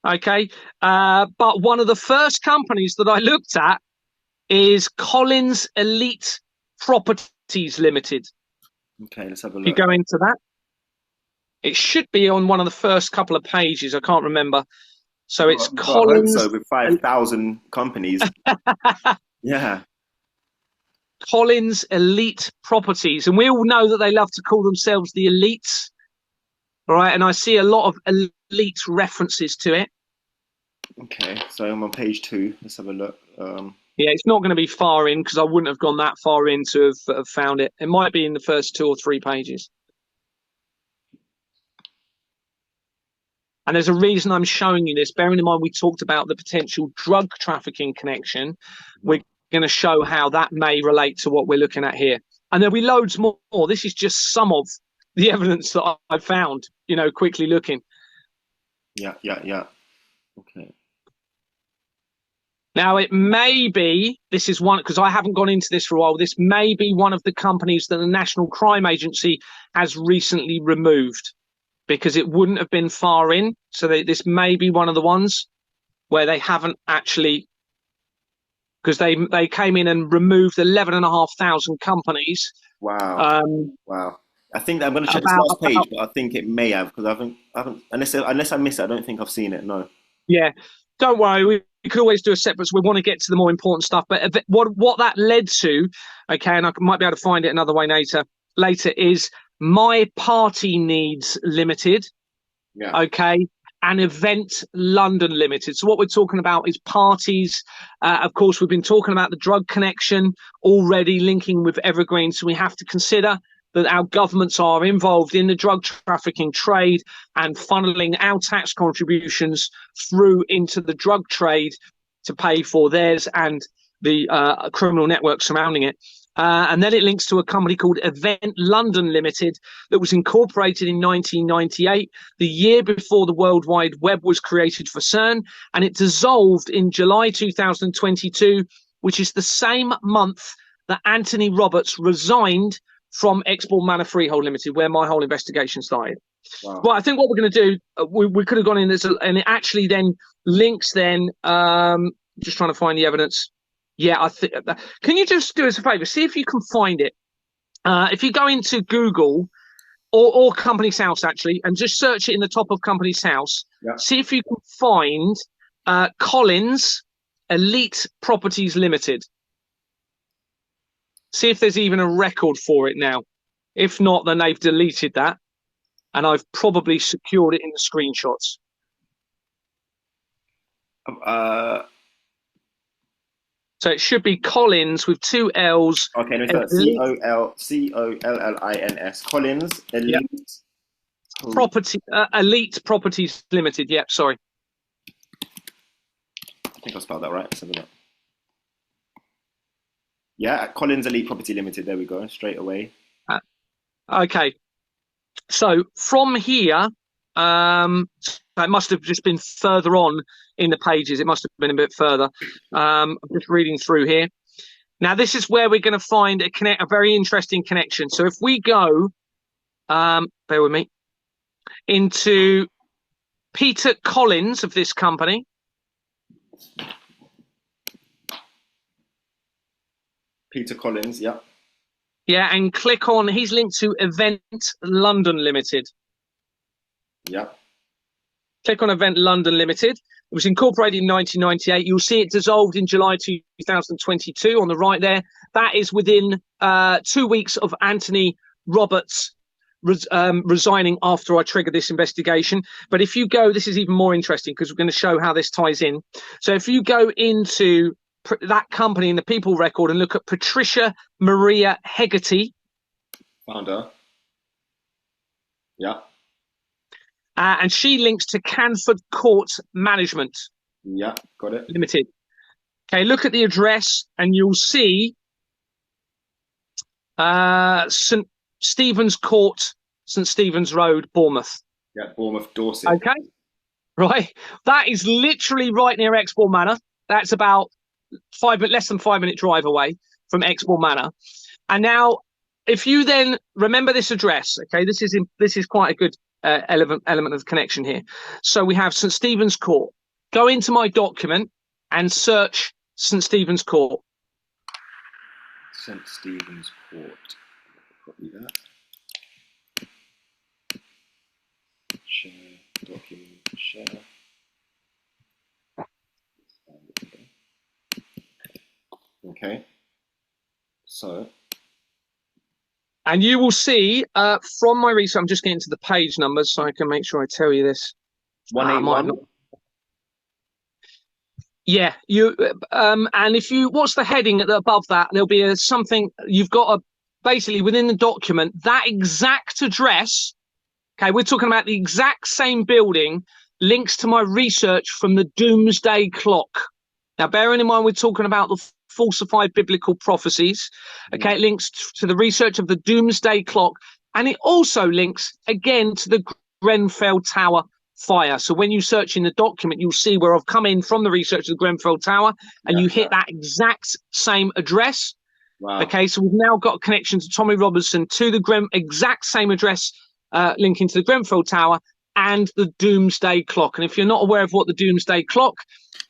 Okay, but one of the first companies that I looked at is Collins Elite Properties Limited. Okay, let's have a look. You go into that. It should be on one of the first couple of pages. I can't remember. So it's Collins. I hope so, with 5,000 companies. Yeah. Collins Elite Properties. And we all know that they love to call themselves the elites. All right. And I see a lot of elite references to it. Okay. So I'm on page 2. Let's have a look. Yeah, it's not going to be far in because I wouldn't have gone that far in to have found it. It might be in the first 2 or 3 pages. And there's a reason I'm showing you this. Bearing in mind we talked about the potential drug trafficking connection. We're going to show how that may relate to what we're looking at here. And there'll be loads more. This is just some of the evidence that I've found, quickly looking. Yeah. Okay. Now, it may be, this is one, because I haven't gone into this for a while, this may be one of the companies that the National Crime Agency has recently removed, because it wouldn't have been far in. So this may be one of the ones where they haven't actually, because they came in and removed 11,500 companies. Wow. Wow. I think I'm going to check this last page, but I think it may have, because I haven't, unless I miss it, I don't think I've seen it. No. Yeah. Don't worry. We could always do a separate. So we want to get to the more important stuff. But what that led to, okay, and I might be able to find it another way later is My Party Needs Limited. Yeah. Okay. And Event London Limited. So what we're talking about is parties. Of course, we've been talking about the drug connection already linking with Evergreen. So we have to consider that our governments are involved in the drug trafficking trade and funneling our tax contributions through into the drug trade to pay for theirs and the criminal network surrounding it. And then it links to a company called Event London Limited that was incorporated in 1998, the year before the World Wide Web was created for CERN, and it dissolved in July 2022, which is the same month that Anthony Roberts resigned from Export Manor Freehold Limited, where my whole investigation started. Wow. Well, I think what we're going to do, we could have gone in this, and it actually then links then, just trying to find the evidence. Yeah, I think. Can you just do us a favour? See if you can find it. If you go into Google or Company's House, actually, and just search it in the top of Company's House, see if you can find Collins Elite Properties Limited. See if there's even a record for it now. If not, then they've deleted that. And I've probably secured it in the screenshots. So it should be Collins with 2 L's. Okay, no, it's Collins. Collins Elite. Elite Properties Limited. Yep, sorry. I think I spelled that right. Let's have a look. Yeah, Collins Elite Property Limited. There we go. Straight away. Okay. So from here, it must have just been further on in the pages. It must have been a bit further. I'm just reading through here. Now, this is where we're going to find a very interesting connection. So if we go, bear with me, into Peter Collins of this company. Peter Collins, yeah. Yeah, and click on, he's linked to Event London Limited. Yeah. Click on Event London Limited. It was incorporated in 1998. You'll see it dissolved in July 2022 on the right there. That is within 2 weeks of Anthony Roberts resigning after I triggered this investigation. But if you go, this is even more interesting because we're going to show how this ties in. So if you go into that company in the people record and look at Patricia Maria Hegarty. Found her. Yeah. And she links to Canford Court Management. Yeah, got it. Limited. Okay, look at the address and you'll see St. Stephen's Court, St. Stephen's Road, Bournemouth. Yeah, Bournemouth, Dorset. Okay, right. That is literally right near Exmoor Manor. That's about less than 5 minute drive away from Exmoor Manor. And now, if you then remember this address, okay, this is quite a good element of connection here. So we have St. Stephen's Court. Go into my document and search St. Stephen's Court. St. Stephen's Court. Copy that. Share document. Share. Okay. So. And you will see from my research, I'm just getting to the page numbers so I can make sure I tell you this. 181. Yeah, and if you, what's the heading above that? There'll be something you've got basically within the document, that exact address. Okay, we're talking about the exact same building, links to my research from the Doomsday Clock. Now, bearing in mind, we're talking about the falsified biblical prophecies. Okay, it links to the research of the Doomsday Clock, and it also links again to the Grenfell Tower fire. So when you search in the document, you'll see where I've come in from the research of the Grenfell Tower, and you hit that exact same address. Wow. Okay, so we've now got a connection to Tommy Robertson to the exact same address, linking to the Grenfell Tower and the Doomsday Clock. And if you're not aware of what the Doomsday Clock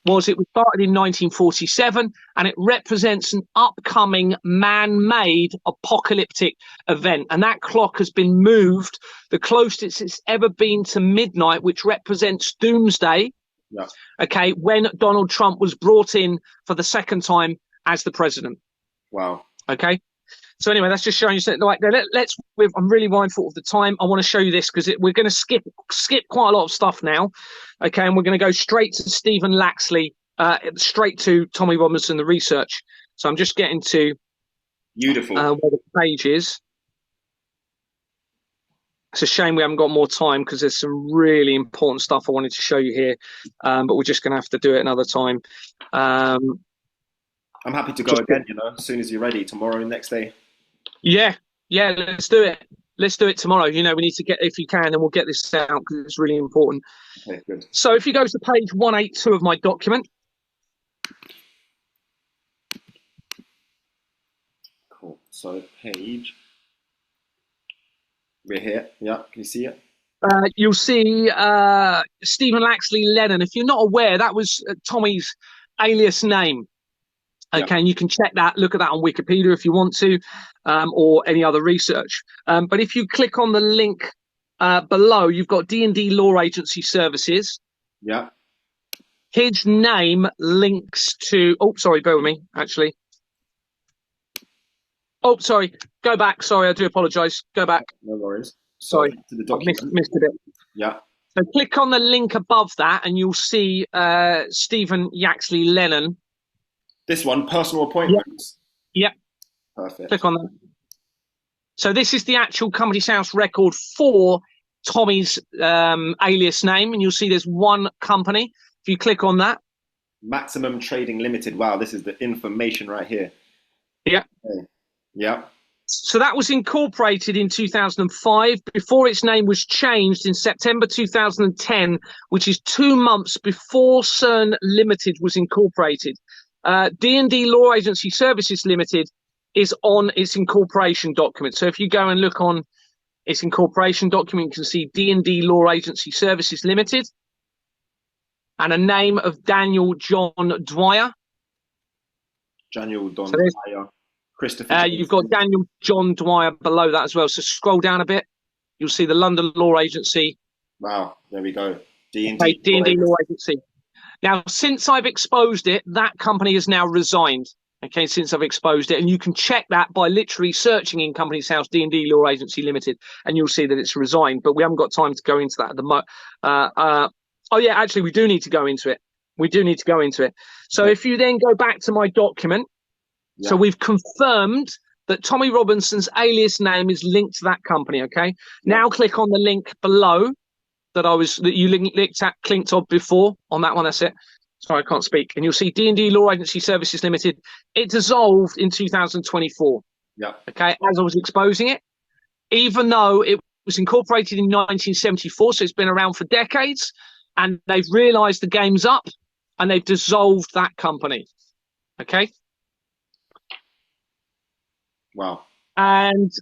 was, it was started in 1947 and it represents an upcoming man-made apocalyptic event. And that clock has been moved the closest it's ever been to midnight, which represents doomsday. Yeah. Okay, when Donald Trump was brought in for the second time as the president. Wow. Okay. So anyway, that's just showing you something. Like, I'm really mindful of the time. I want to show you this because we're going to skip quite a lot of stuff now. Okay, and we're going to go straight to Stephen Laxley, straight to Tommy Robinson, the research. So I'm just getting to beautiful where the page is. It's a shame we haven't got more time because there's some really important stuff I wanted to show you here, but we're just going to have to do it another time. I'm happy to go again, as soon as you're ready, tomorrow and next day. Yeah, let's do it. Let's do it tomorrow. We need to get, if you can, and we'll get this out because it's really important. Okay, good. So if you go to page 182 of my document. Cool. So page. We're here. Yeah, can you see it? You'll see Stephen Laxley Lennon. If you're not aware, that was Tommy's alias name. Okay, and you can check that, look at that on Wikipedia if you want to, or any other research. But if you click on the link below, you've got D&D Law Agency Services. Yeah. His name links to... Oh, sorry, bear with me, actually. Oh, sorry. Go back. Sorry, I do apologise. Go back. No worries. Sorry, to the document. I missed a bit. Yeah. So click on the link above that and you'll see Stephen Yaxley Lennon. This one, personal appointments. Yep. Perfect. Click on that. So this is the actual Companies House record for Tommy's alias name, and you'll see there's one company. If you click on that. Maximum Trading Limited. Wow, this is the information right here. Yeah. Okay. Yeah. So that was incorporated in 2005 before its name was changed in September 2010, which is 2 months before CERN Limited was incorporated. D&D Law Agency Services Limited is on its incorporation document. So if you go and look on its incorporation document, you can see D&D Law Agency Services Limited and a name of Daniel John Dwyer. Daniel Don Dwyer. Christopher. You've got Daniel John Dwyer below that as well. So scroll down a bit. You'll see the London Law Agency. Wow, there we go. D&D Law Agency. Now, since I've exposed it, that company has now resigned. Okay, since I've exposed it, and you can check that by literally searching in Companies House D&D Law Agency Limited, and you'll see that it's resigned. But we haven't got time to go into that at the moment. Oh yeah, actually, we do need to go into it. We do need to go into it. So if you then go back to my document, so we've confirmed that Tommy Robinson's alias name is linked to that company. Okay, now click on the link below that you clicked on before on that one. That's it. Sorry, I can't speak. And you'll see D&D Law Agency Services Limited. It dissolved in 2024. Yeah. Okay, as I was exposing it, even though it was incorporated in 1974, so it's been around for decades, and they've realised the game's up, and they've dissolved that company. Okay. Wow. And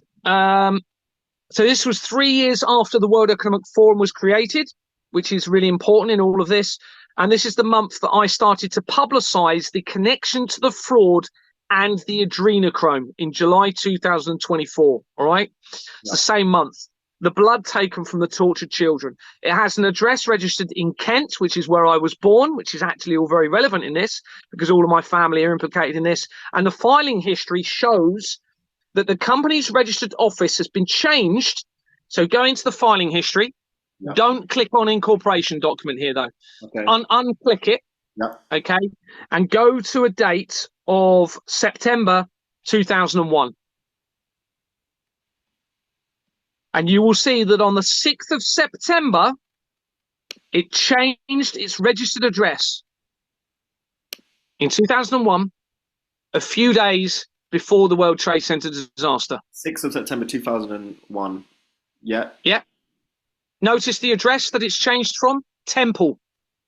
so this was 3 years after the World Economic Forum was created, which is really important in all of this. And this is the month that I started to publicise the connection to the fraud and the adrenochrome in July 2024. All right. It's the same month. The blood taken from the tortured children. It has an address registered in Kent, which is where I was born, which is actually all very relevant in this because all of my family are implicated in this. And the filing history shows that the company's registered office has been changed. So go into the filing history. Yeah. Don't click on incorporation document here, though. Okay. Unclick it. Yeah. Okay. And go to a date of September 2001. And you will see that on the 6th of September, it changed its registered address in 2001, a few days before the World Trade Center disaster. 6th of September 2001. Yeah. Yeah. Notice the address that it's changed from? Temple.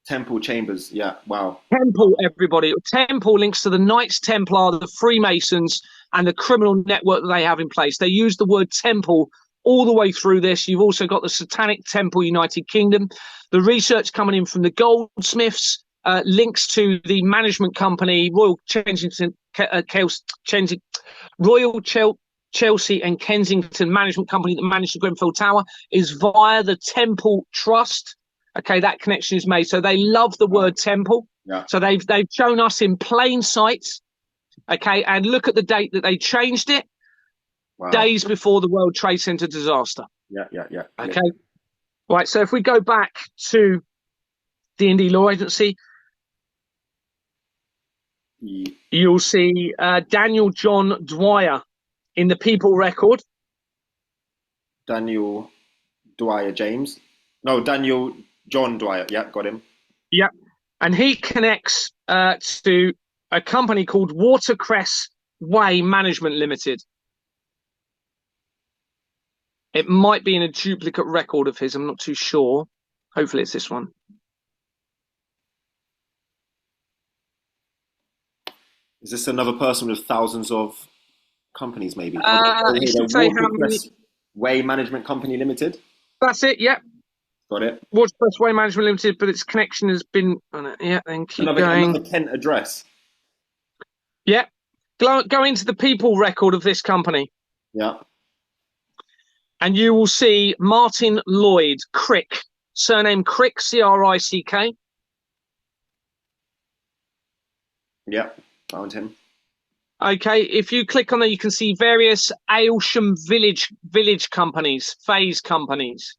Temple Chambers. Yeah. Wow. Temple, everybody. Temple links to the Knights Templar, the Freemasons, and the criminal network that they have in place. They use the word temple all the way through this. You've also got the Satanic Temple United Kingdom. The research coming in from the Goldsmiths, links to the management company, Chelsea and Kensington Management Company that managed the Grenfell Tower, is via the Temple Trust. Okay, that connection is made. So they love the word temple. Yeah. So they've shown us in plain sight. Okay, and look at the date that they changed it. Wow. Days before the World Trade Center disaster. Yeah. Okay. Right. So if we go back to D&D Law Agency, you'll see Daniel John Dwyer in the People Record. Daniel Dwyer James. No, Daniel John Dwyer. Yeah, got him. Yeah. And he connects to a company called Watercress Way Management Limited. It might be in a duplicate record of his. I'm not too sure. Hopefully it's this one. Is this another person with thousands of companies, maybe? Way Management Company Limited? That's it, yeah. Got it. Watercress Way Management Limited, but its connection has been... Yeah, then keep going. Another Kent address. Yeah. Go into the People Record of this company. Yeah. And you will see Martin Lloyd Crick, surname Crick, C-R-I-C-K. Yeah, found him. Okay, if you click on there, you can see various Aylsham village companies, phase companies.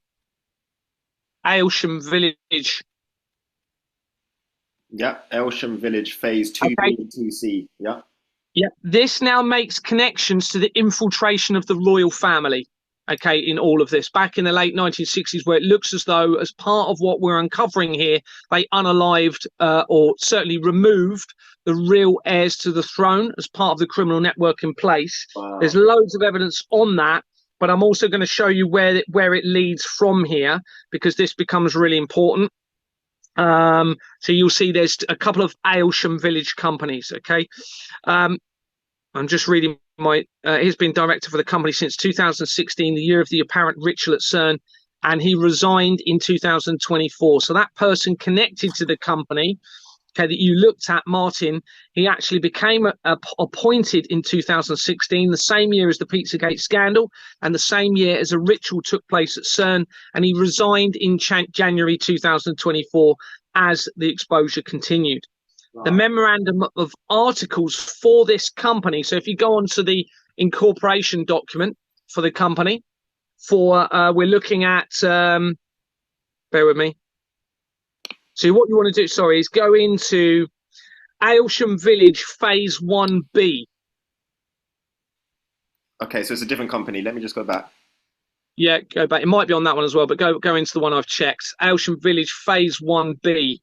Aylsham Village. Yeah, Aylsham Village phase 2B and 2C. Yeah. Yeah, this now makes connections to the infiltration of the royal family. Okay, in all of this, back in the late 1960s, where it looks as though, as part of what we're uncovering here, they unalived or certainly removed the real heirs to the throne as part of the criminal network in place. Wow. There's loads of evidence on that, but I'm also going to show you where it leads from here, because this becomes really important. So you'll see there's a couple of Aylsham Village companies. Okay. I'm just reading he's been director for the company since 2016, the year of the apparent ritual at CERN, and he resigned in 2024. So that person connected to the company, okay, that you looked at, Martin, he actually became appointed in 2016, the same year as the Pizzagate scandal, and the same year as a ritual took place at CERN, and he resigned in January 2024 as the exposure continued. The memorandum of articles for this company. So if you go on to the incorporation document for the company, we're looking at, bear with me. So what you want to do, sorry, is go into Aylsham Village Phase 1B. Okay, so it's a different company. Let me just go back. Yeah, go back. It might be on that one as well, but go into the one I've checked. Aylsham Village Phase 1B.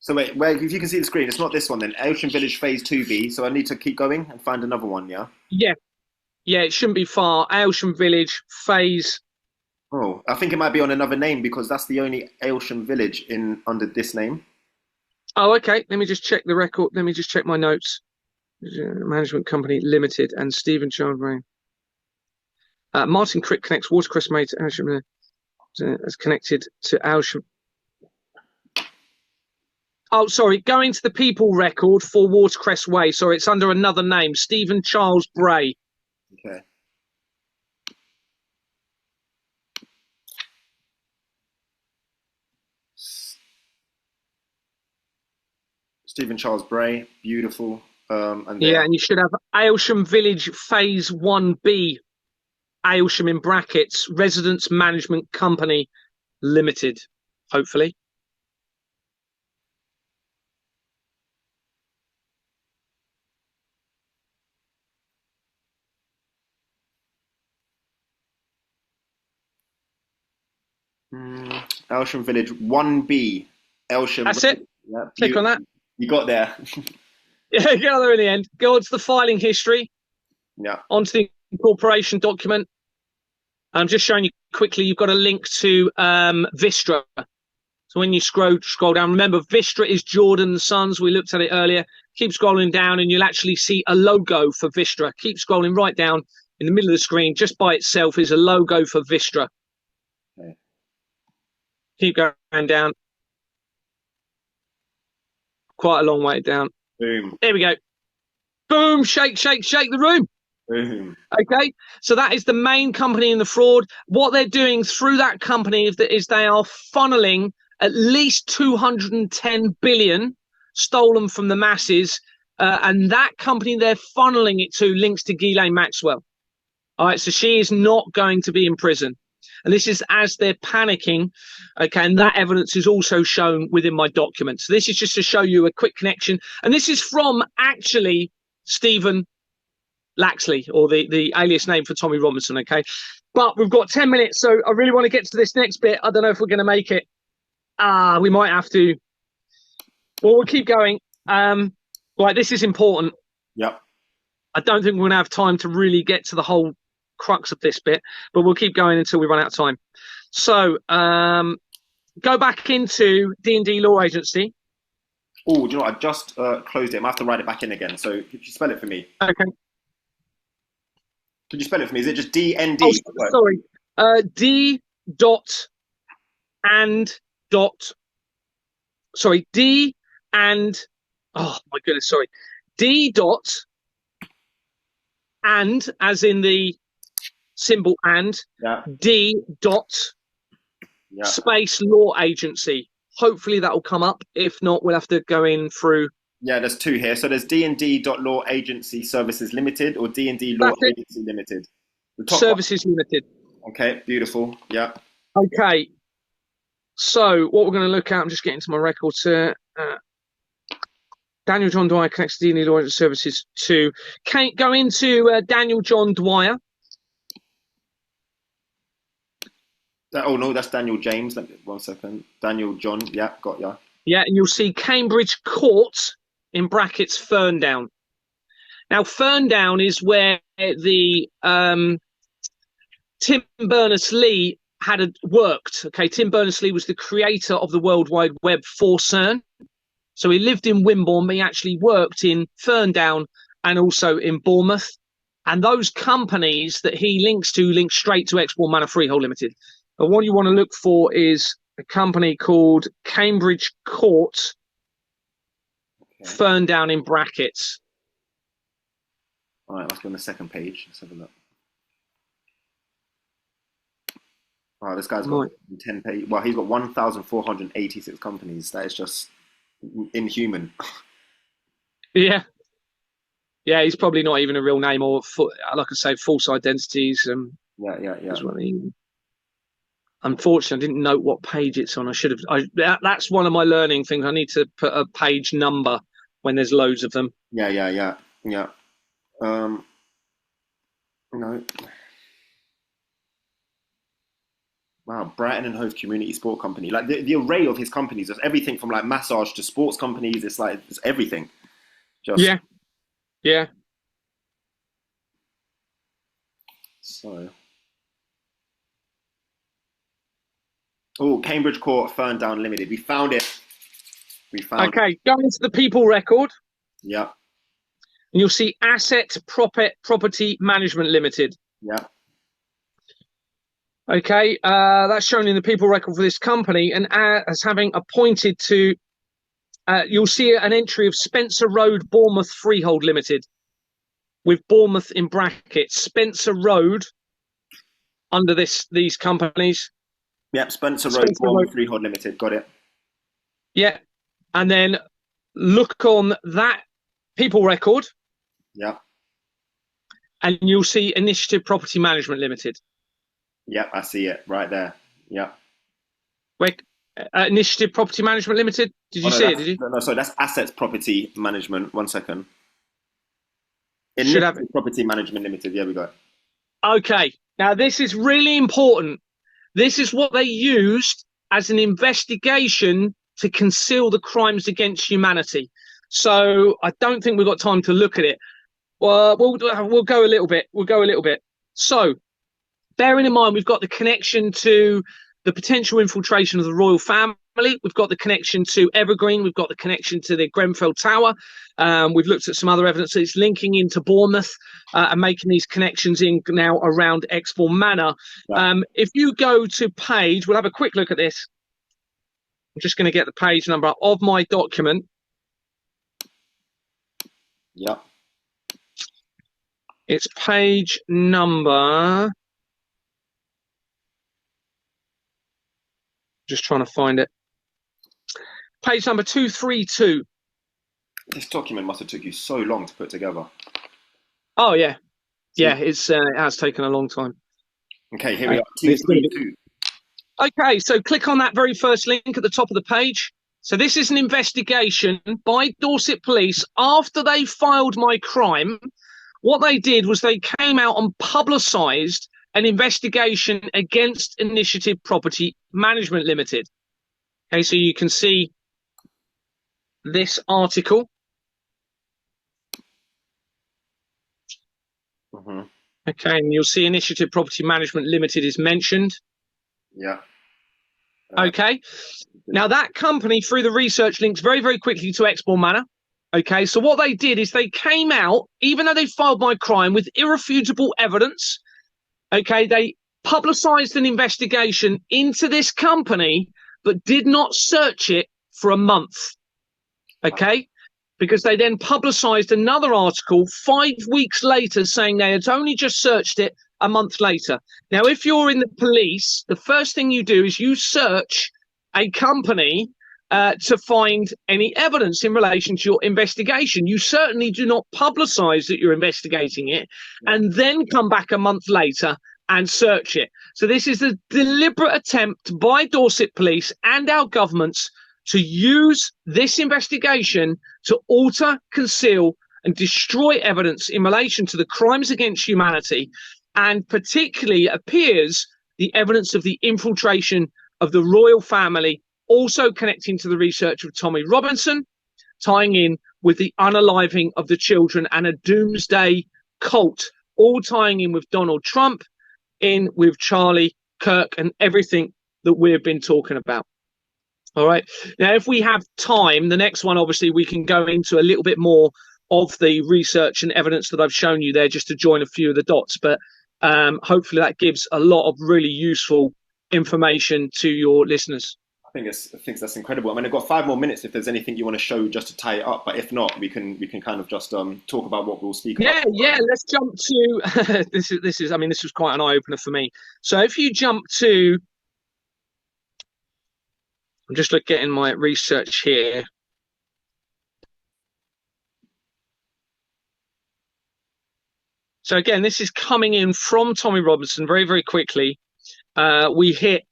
So wait, if you can see the screen, it's not this one then. Aylsham Village Phase 2B. So I need to keep going and find another one, yeah? Yeah, it shouldn't be far. Aylsham Village Phase. Oh, I think it might be on another name because that's the only Aylsham Village under this name. Oh, okay. Let me just check the record. Let me just check my notes. Management Company Limited and Stephen Childbrain. Martin Crick connects Watercress Made to Aylsham as connected to Aylsham. Oh, sorry. Go into the people record for Watercress Way. Sorry, it's under another name. Stephen Charles Bray. Okay. Stephen Charles Bray. Beautiful. And you should have Aylsham Village Phase 1B. Aylsham in brackets. Residence Management Company Limited. Hopefully. Aylsham Village 1B. Aylsham. That's it. Yeah, click on that. You got there. Yeah, get there in the end. Go on to the filing history. Yeah. Onto the incorporation document. I'm just showing you quickly. You've got a link to Vistra. So when you scroll down, remember Vistra is Jordan & Sons. We looked at it earlier. Keep scrolling down and you'll actually see a logo for Vistra. Keep scrolling right down. In the middle of the screen, just by itself, is a logo for Vistra. Okay. Keep going down. Quite a long way down. Boom. There we go. Boom. Shake the room. Boom. Okay. So that is the main company in the fraud. What they're doing through that company is they are funneling at least 210 billion stolen from the masses. And that company they're funneling it to links to Ghislaine Maxwell. All right. So she is not going to be in prison. And this is as they're panicking, okay, and that evidence is also shown within my documents. So this is just to show you a quick connection. And this is from actually Stephen Laxley, or the alias name for Tommy Robinson, okay? But we've got 10 minutes, so I really want to get to this next bit. I don't know if we're going to make it. We might have to. Well, we'll keep going. Right, this is important. Yep. I don't think we're going to have time to really get to the whole crux of this bit, but we'll keep going until we run out of time. So go back into D&D Law Agency. Oh, do you know what? I just closed it. I might have to write it back in again. So could you spell it for me? Okay. Could you spell it for me? Is it just DND? Oh, sorry. D dot and dot. Sorry, D and. Oh my goodness, sorry. D dot and, as in the symbol and, yeah. D dot yeah. space law agency. Hopefully that will come up. If not, we'll have to go in through. Yeah, there's two here. So there's D&D.Law Agency Services Limited or D&D Law Agency Limited. Services Limited. Okay, beautiful. Yeah. Okay. So what we're going to look at, I'm just getting to my records here. Daniel John Dwyer connects to D&D Law Agency Services to. Go into Daniel John Dwyer. Oh, no, that's Daniel James. 1 second. Daniel John. Yeah, got ya. Yeah, and you'll see Cambridge Court in brackets Ferndown. Now, Ferndown is where the Tim Berners-Lee worked. Okay, Tim Berners-Lee was the creator of the World Wide Web for CERN. So he lived in Wimborne, but he actually worked in Ferndown and also in Bournemouth. And those companies that he links to link straight to Exbourne Manor Freehold Limited. But what you want to look for is a company called Cambridge Court, Ferndown in brackets. All right, let's go on the second page. Let's have a look. Wow, this guy's got 10 page. Well, he's got 1,486 companies. That is just inhuman. Yeah. Yeah, he's probably not even a real name, or like I say, false identities. Yeah. Unfortunately, I didn't note what page it's on. I should have. That's one of my learning things. I need to put a page number when there's loads of them. Yeah. No. Wow, Brighton and Hove Community Sport Company. Like the array of his companies, there's everything from like massage to sports companies. It's like it's everything. Yeah. So. Oh, Cambridge Court Ferndown Limited. We found it. Okay, go into the people record. Yeah. And you'll see Asset Property Management Limited. Yeah. Okay, that's shown in the people record for this company, and as having appointed to, you'll see an entry of Spencer Road Bournemouth Freehold Limited, with Bournemouth in brackets. Spencer Road under these companies. Yep, Spencer Road Bournemouth Freehold Limited. Got it. Yeah, and then look on that people record. Yeah. And you'll see Initiative Property Management Limited. Yep, I see it right there. Yeah. Wait, Initiative Property Management Limited? Did you see it? Did you? No, sorry, that's Assets Property Management. 1 second. Initiative Property Management Limited. There we go. Okay. Now, this is really important. This is what they used as an investigation to conceal the crimes against humanity. So I don't think we've got time to look at it. Well, we'll go a little bit. So, bearing in mind, we've got the connection to the potential infiltration of the royal family. We've got the connection to Evergreen. We've got the connection to the Grenfell Tower. We've looked at some other evidence that's linking into Bournemouth and making these connections in now around Exbourne Manor. Right. If you go to page, we'll have a quick look at this. I'm just going to get the page number of my document. Yeah. It's page number. Just trying to find it. Page number 232. This document must have took you so long to put together. Oh yeah, yeah. It has taken a long time. Okay, here we are. 232. Okay, so click on that very first link at the top of the page. So this is an investigation by Dorset Police after they filed my crime. What they did was they came out and publicised an investigation against Initiative Property Management Limited. Okay, so you can see this article. Mm-hmm. Okay, and you'll see Initiative Property Management Limited is mentioned. Yeah. Okay. Now that company, through the research, links very, very quickly to Exbourne Manor. Okay, so what they did is they came out, even though they filed my crime with irrefutable evidence. Okay, they publicised an investigation into this company, but did not search it for a month. Okay, because they then publicised another article 5 weeks later saying they had only just searched it a month later. Now, if you're in the police, the first thing you do is you search a company to find any evidence in relation to your investigation. You certainly do not publicise that you're investigating it and then come back a month later and search it. So this is a deliberate attempt by Dorset Police and our governments to use this investigation to alter, conceal and destroy evidence in relation to the crimes against humanity, and particularly appears the evidence of the infiltration of the royal family, also connecting to the research of Tommy Robinson, tying in with the unaliving of the children and a doomsday cult, all tying in with Donald Trump, in with Charlie Kirk, and everything that we've been talking about. All right. Now, if we have time, the next one, obviously, we can go into a little bit more of the research and evidence that I've shown you there, just to join a few of the dots. But hopefully that gives a lot of really useful information to your listeners. I think that's incredible. I mean, I've got 5 more minutes if there's anything you want to show just to tie it up. But if not, we can kind of just talk about what we'll speak about. Yeah. Let's jump to this is. I mean, this was quite an eye opener for me. So if you jump to, I'm just getting my research here. So again, this is coming in from Tommy Robinson very, very quickly. We hit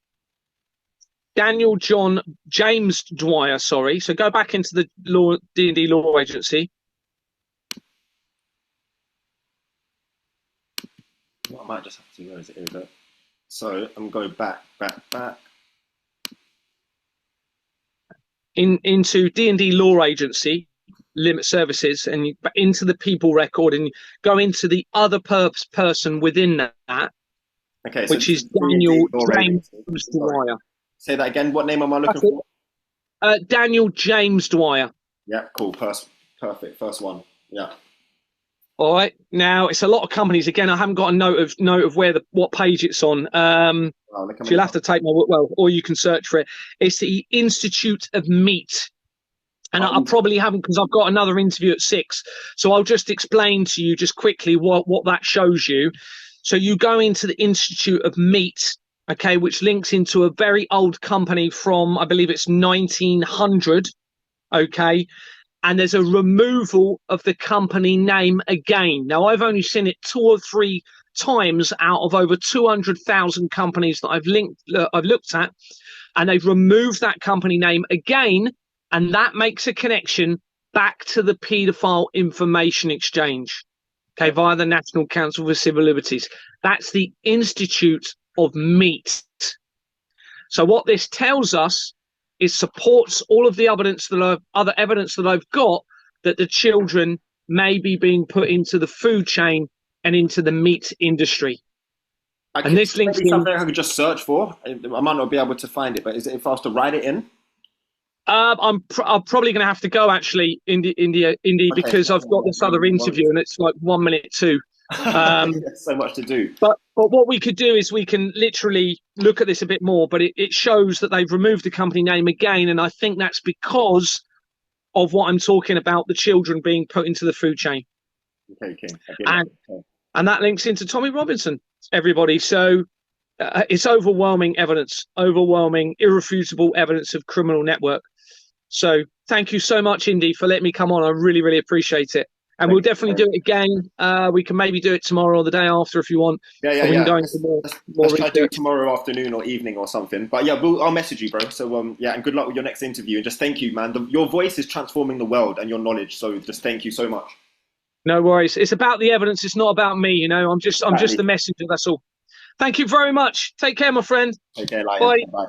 Daniel John James Dwyer, sorry. So go back into the D&D Law Agency. Well, I might just have to, where is it? Here we go. So I'm going back. Into D&D Law Agency, Limit Services, and into the people record, and go into the other person within that, okay, which is Daniel James Dwyer. Say that again. What name am I looking for? Daniel James Dwyer. Yeah, cool. Perfect. First one. Yeah. All right. Now it's a lot of companies. Again, I haven't got a note of what page it's on. So you'll have to take my or you can search for it. It's the Institute of Meat, and I probably haven't, because I've got another interview at 6. So I'll just explain to you just quickly what that shows you. So you go into the Institute of Meat. Okay, which links into a very old company from, I believe it's 1900. Okay, and there's a removal of the company name again. Now, I've only seen it 2 or 3 times out of over 200,000 companies that I've looked at, and they've removed that company name again, and that makes a connection back to the paedophile information exchange. Okay, via the National Council for Civil Liberties. That's the Institute of Meat. So what this tells us is supports all of the other evidence that I've got, that the children may be being put into the food chain and into the meat industry. And this links in something I could just search for. I might not be able to find it, but is it if I was to write it in? I'm probably going to have to go actually, Indy, okay, because I've got this other interview and it's like 1 minute 2. So much to do. But what we could do is we can literally look at this a bit more, but it shows that they've removed the company name again, and I think that's because of what I'm talking about, the children being put into the food chain. Okay. And that links into Tommy Robinson, everybody. So it's overwhelming evidence, overwhelming, irrefutable evidence of criminal network. So thank you so much, Indy, for letting me come on. I really, really appreciate it. And we'll definitely do it again. We can maybe do it tomorrow or the day after if you want. Yeah. We can go into more let's try to do it tomorrow afternoon or evening or something. But yeah, I'll message you, bro. So and good luck with your next interview. And just thank you, man. Your voice is transforming the world and your knowledge. So just thank you so much. No worries. It's about the evidence. It's not about me. I'm just the messenger. That's all. Thank you very much. Take care, my friend. Take care, Lion. Bye.